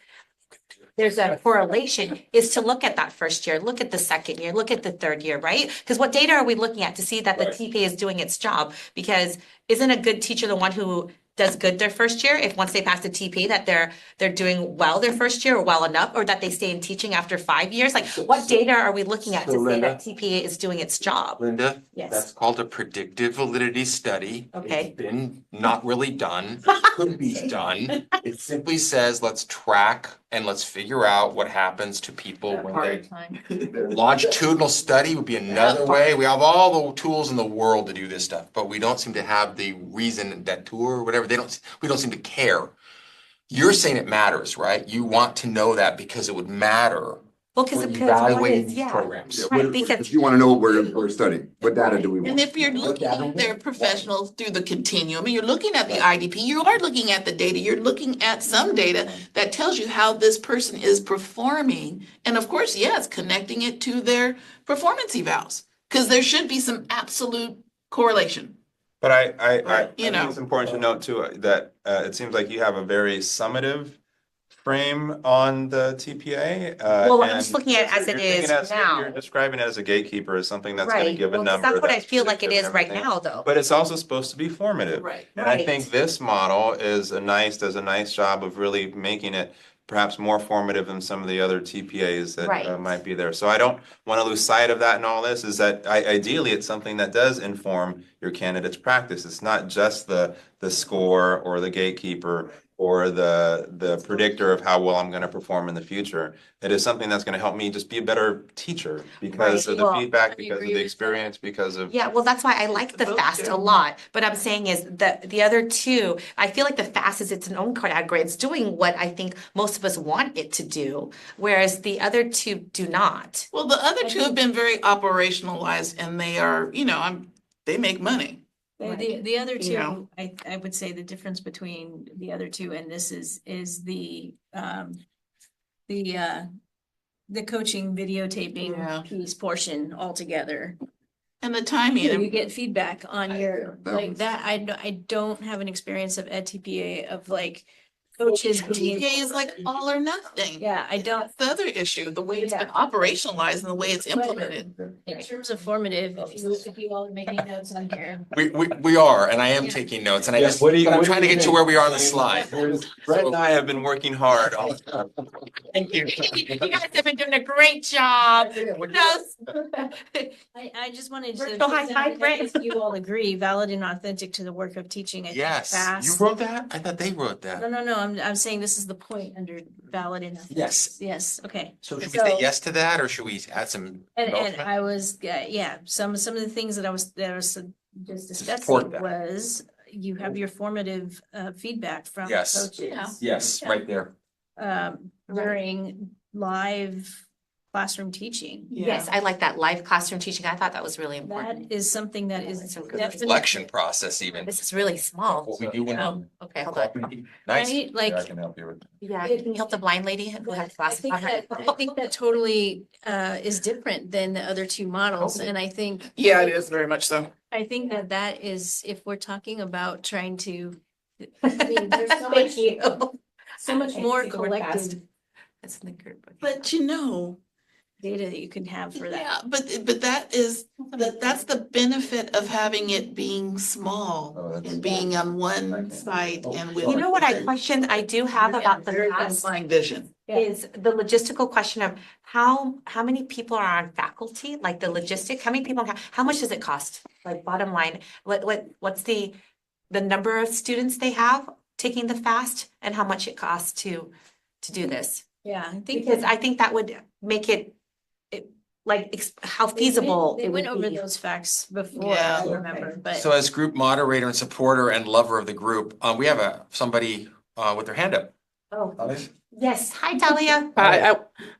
there's a correlation, is to look at that first year, look at the second year, look at the third year, right? Because what data are we looking at to see that the TPA is doing its job? Because isn't a good teacher the one who does good their first year, if once they pass the TPA, that they're doing well their first year or well enough, or that they stay in teaching after 5 years? Like, what data are we looking at to say that TPA is doing its job? Linda, Yes. that's called a predictive validity study. Okay. It's been not really done, could be done. It simply says, let's track and let's figure out what happens to people when they. Longitudinal study would be another way. We have all the tools in the world to do this stuff, but we don't seem to have the reason that tool or whatever, we don't seem to care. You're saying it matters, right? You want to know that because it would matter Well, for because evaluating these yeah. programs. Right, because If you want to know what we're studying, what data do we want? And if you're looking at their professionals through the continuum, and you're looking at the IDP, you are looking at the data, you're looking at some data that tells you how this person is performing. And of course, yes, connecting it to their performance evals, because there should be some absolute correlation. But I Right, you think know. it's important to note too, that it seems like you have a very summative frame on the TPA. Well, I'm and just looking at it as it you're thinking is as- now. You're describing it as a gatekeeper, as something that's gonna Right, give a well, number. that's what I that's feel like it predictive is and right everything. now, though. But it's also supposed to be formative. Right. And I Right. think this model does a nice job of really making it perhaps more formative than some of the other TPAs that Right. might be there. So I don't want to lose sight of that in all this, is that ideally it's something that does inform your candidate's practice. It's not just the score or the gatekeeper or the predictor of how well I'm going to perform in the future. It is something that's going to help me just be a better teacher because Right, of the well, feedback, I because of agree the with experience, because of. Yeah, well, that's why I like the fast a lot, but I'm saying is that the other two, I feel like the fast is its own category. It's doing what I think most of us want it to do, whereas the other two do not. Well, the other two have been very operationalized and they are, you know, they make money. The other You know. two, I would say the difference between the other two and this is the coaching Yeah. videotaping piece portion altogether. And the timing. You get feedback on your, That like was- that, I don't have an experience of ed TPA of like coaches being, TPA is like all or nothing. yeah, I don't. That's the other issue, the way it's been operationalized and the way it's implemented. In terms of formative, if you all are making notes on here. We are, and I am Yeah. taking notes, and Yes, what do you- I'm what do trying to you get to think? where we are on the slide. Brett and I have been working hard on. Thank you. You guys have been doing a great job. Yes. I just wanted to. Virtual high five, Brett. If you all agree, valid and authentic to the work of teaching. I think Yes, you fast. wrote that? I thought they wrote that. No, I'm saying this is the point under valid and authentic. Yes. Yes, okay. So should we say yes to that, or should we add some? And development? I was, yeah, some of the things that I was just support discussing that. was you have your formative feedback from Yes. coaches. Yes, right there. During live classroom teaching. Yes, I like that live classroom teaching. I thought that was really That important. is something that is That's a good definitely. Reflection process even. This is really small. What we do when. Oh, okay, hold on. Nice. Right, like. I can help you with. Yeah, can you help the blind lady who has I glasses think on her? that totally is different than the other two models, and I think. Yeah, it is very much so. I think that is, if we're talking about trying to. I mean, there's so much, Thank you. so much I more see the word fast. collected That's in the group. But you know, data that you can have for that. yeah, but that's the benefit of having it being small Oh, that's- and being on one site and with. You know what I do have about the Very fast fine vision. is the logistical question of how many people are on faculty, like the logistic, how many people, how much does it cost? Like bottom line, what's the number of students they have taking the fast and how much it costs to do this? Yeah, I think. Because I think that would make it how feasible They it went would over be. those facts before, Yeah. I remember, but. So as group moderator and supporter and lover of the group, we have somebody with their hand up. Oh, Yes, hi Talia.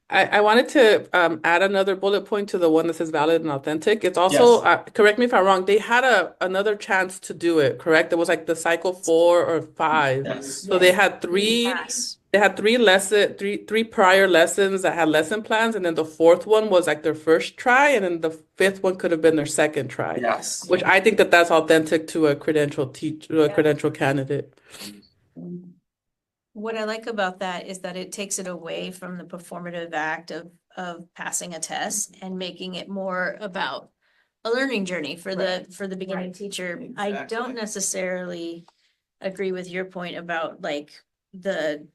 I wanted to add another bullet point to the one that says valid and authentic. It's also, correct me if I'm wrong, they had another chance to do it, correct? It was like the cycle 4 or 5. Yes. So they had three. Pass. They had three prior lessons that had lesson plans, and then the fourth one was like their first try, and then the fifth one could have been their second try. Yes. Which I think that that's authentic to a credential credential candidate. What I like about that is that it takes it away from the performative act of passing a test and making it more about a learning journey for the beginning teacher. I don't necessarily agree with your point about like the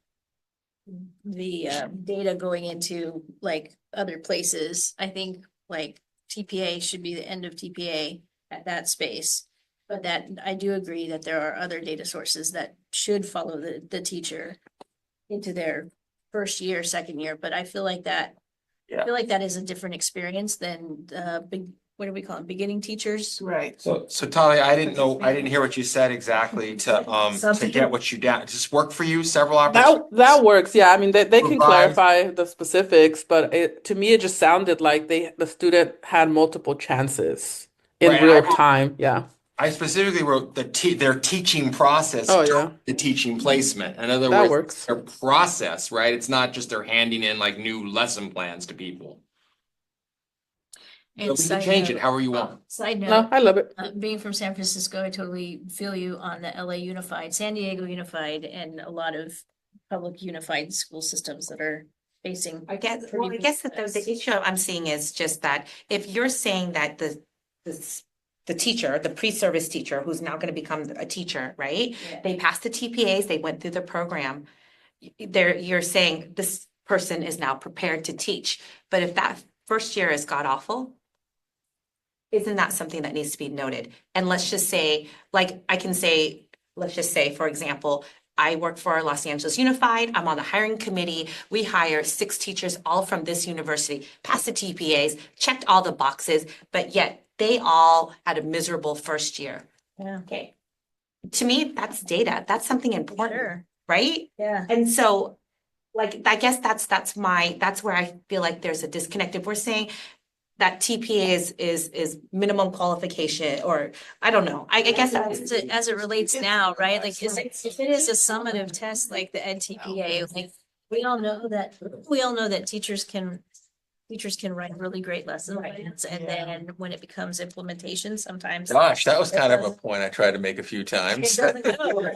data going into like other places. I think like TPA should be the end of TPA at that space. But that I do agree that there are other data sources that should follow the teacher into their first year, second year. But I feel like that is a different experience than what do we call them? Beginning teachers. Right. So Talia, I didn't hear what you said exactly to get what you down. Does this work for you? Several opportunities? That works. Yeah, I mean they can Provide- clarify the specifics, but to me it just sounded like the student had multiple chances in Right, real time. Yeah. I specifically wrote their teaching process. Oh, during yeah. The teaching placement. In other That words, works. their process, right? It's not just they're handing in like new lesson plans to people. And So we can side change note- it however you want. Side No, note, I love it. being from San Francisco, I totally feel you on the LA Unified, San Diego Unified, and a lot of public unified school systems that are facing. I guess that the issue I'm seeing is just that if you're saying that the teacher, the pre-service teacher, who's now gonna become a teacher, right? Yeah. They passed the TPAs, they went through the program. You're saying this person is now prepared to teach, but if that first year is god awful, isn't that something that needs to be noted? And let's just say, like, let's just say, for example, I work for Los Angeles Unified, I'm on the hiring committee, we hire 6 teachers, all from this university, passed the TPAs, checked all the boxes, but yet they all had a miserable first year. Yeah. Okay. To me, that's data, that's something important, Sure. right? Yeah. And so, like, I guess that's where I feel like there's a disconnect. If we're saying that TPA is minimum qualification, or I don't know, I guess that's. As it relates now, right? Like, if it is a summative test like the NTPA, like we all know that teachers can write really great lesson plans, and then when it becomes implementation, sometimes. Gosh, that was kind of a point I tried to make a few times. It doesn't go.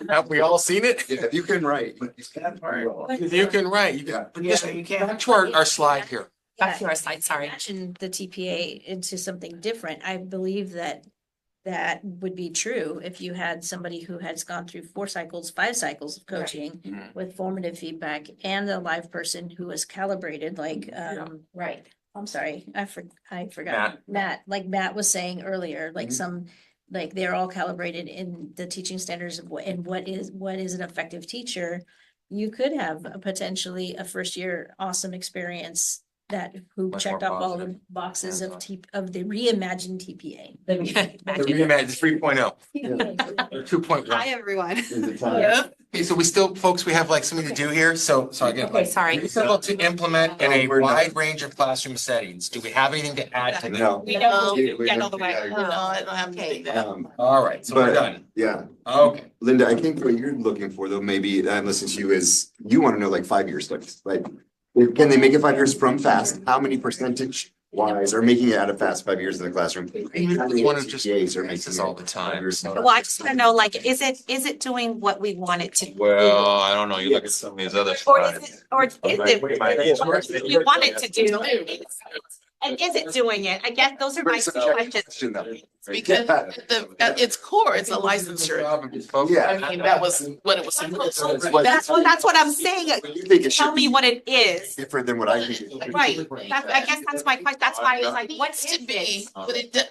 Have we all seen it? Yeah, if you can write. If you can write, you can. Yeah, you can. Back to our slide here. Back to our slide, sorry. Imagine the TPA into something different. I believe that would be true if you had somebody who has gone through 4 cycles, 5 cycles of coaching with formative feedback and a live person who was calibrated like, Right. I'm sorry, I forgot. Matt, like Matt was saying earlier, like like they're all calibrated in the teaching standards of what is an effective teacher. You could have potentially a first year awesome experience who Much checked more off all positive. the boxes of the reimagined TPA. The reimagine 3.0 or 2.1. everyone. Yeah. Okay, so folks, we have like something to do here. So again, Okay, sorry. difficult to implement in a We're not. wide range of classroom settings. Do we have anything to add to that? No. We don't- get all the way. No, I don't have anything there. All right, so we're But- done. Yeah, Okay. Linda, I think what you're looking for though, maybe I'm listening to you is you want to know like 5-year studies, like can they make it 5 years from fast? How many percentage wise are making it out of fast 5 years in the classroom? One of just TPAs are makes making this it all the 5 time. years. So- Well, I just want to know, like, is it doing what we want it to? Well, I don't know, you look at some of these other Or is slides. it, or is it what we want it to do? And is it doing it? I guess those are my two questions. Question though. Because at its core, it's a licensure. Yeah. I mean, that was what it was supposed to be. That's what I'm saying. You think it Tell should me be what it is. different than what I think. it should be. Right. I guess that's my question. That's why I was like, what's It to be, be?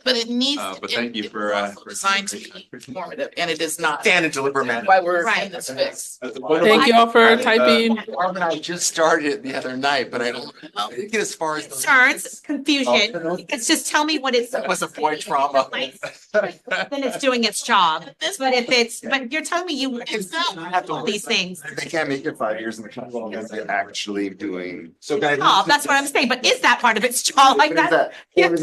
but it needs. But thank you for, Designed to be informative, and it is not. Stand and deliver, man. Why we're Right. in this fix. Thank you all for typing. Barb and I just started it the other night, but I didn't get as far as. Concerns, confusion. It's just tell me what it's. That was a boy trauma. days, then it's doing its job. But you're telling me you have all these things. If they can't make it 5 years in the classroom, is it actually doing? So guys. Oh, that's what I'm saying, but is that part of its job like What is that? that?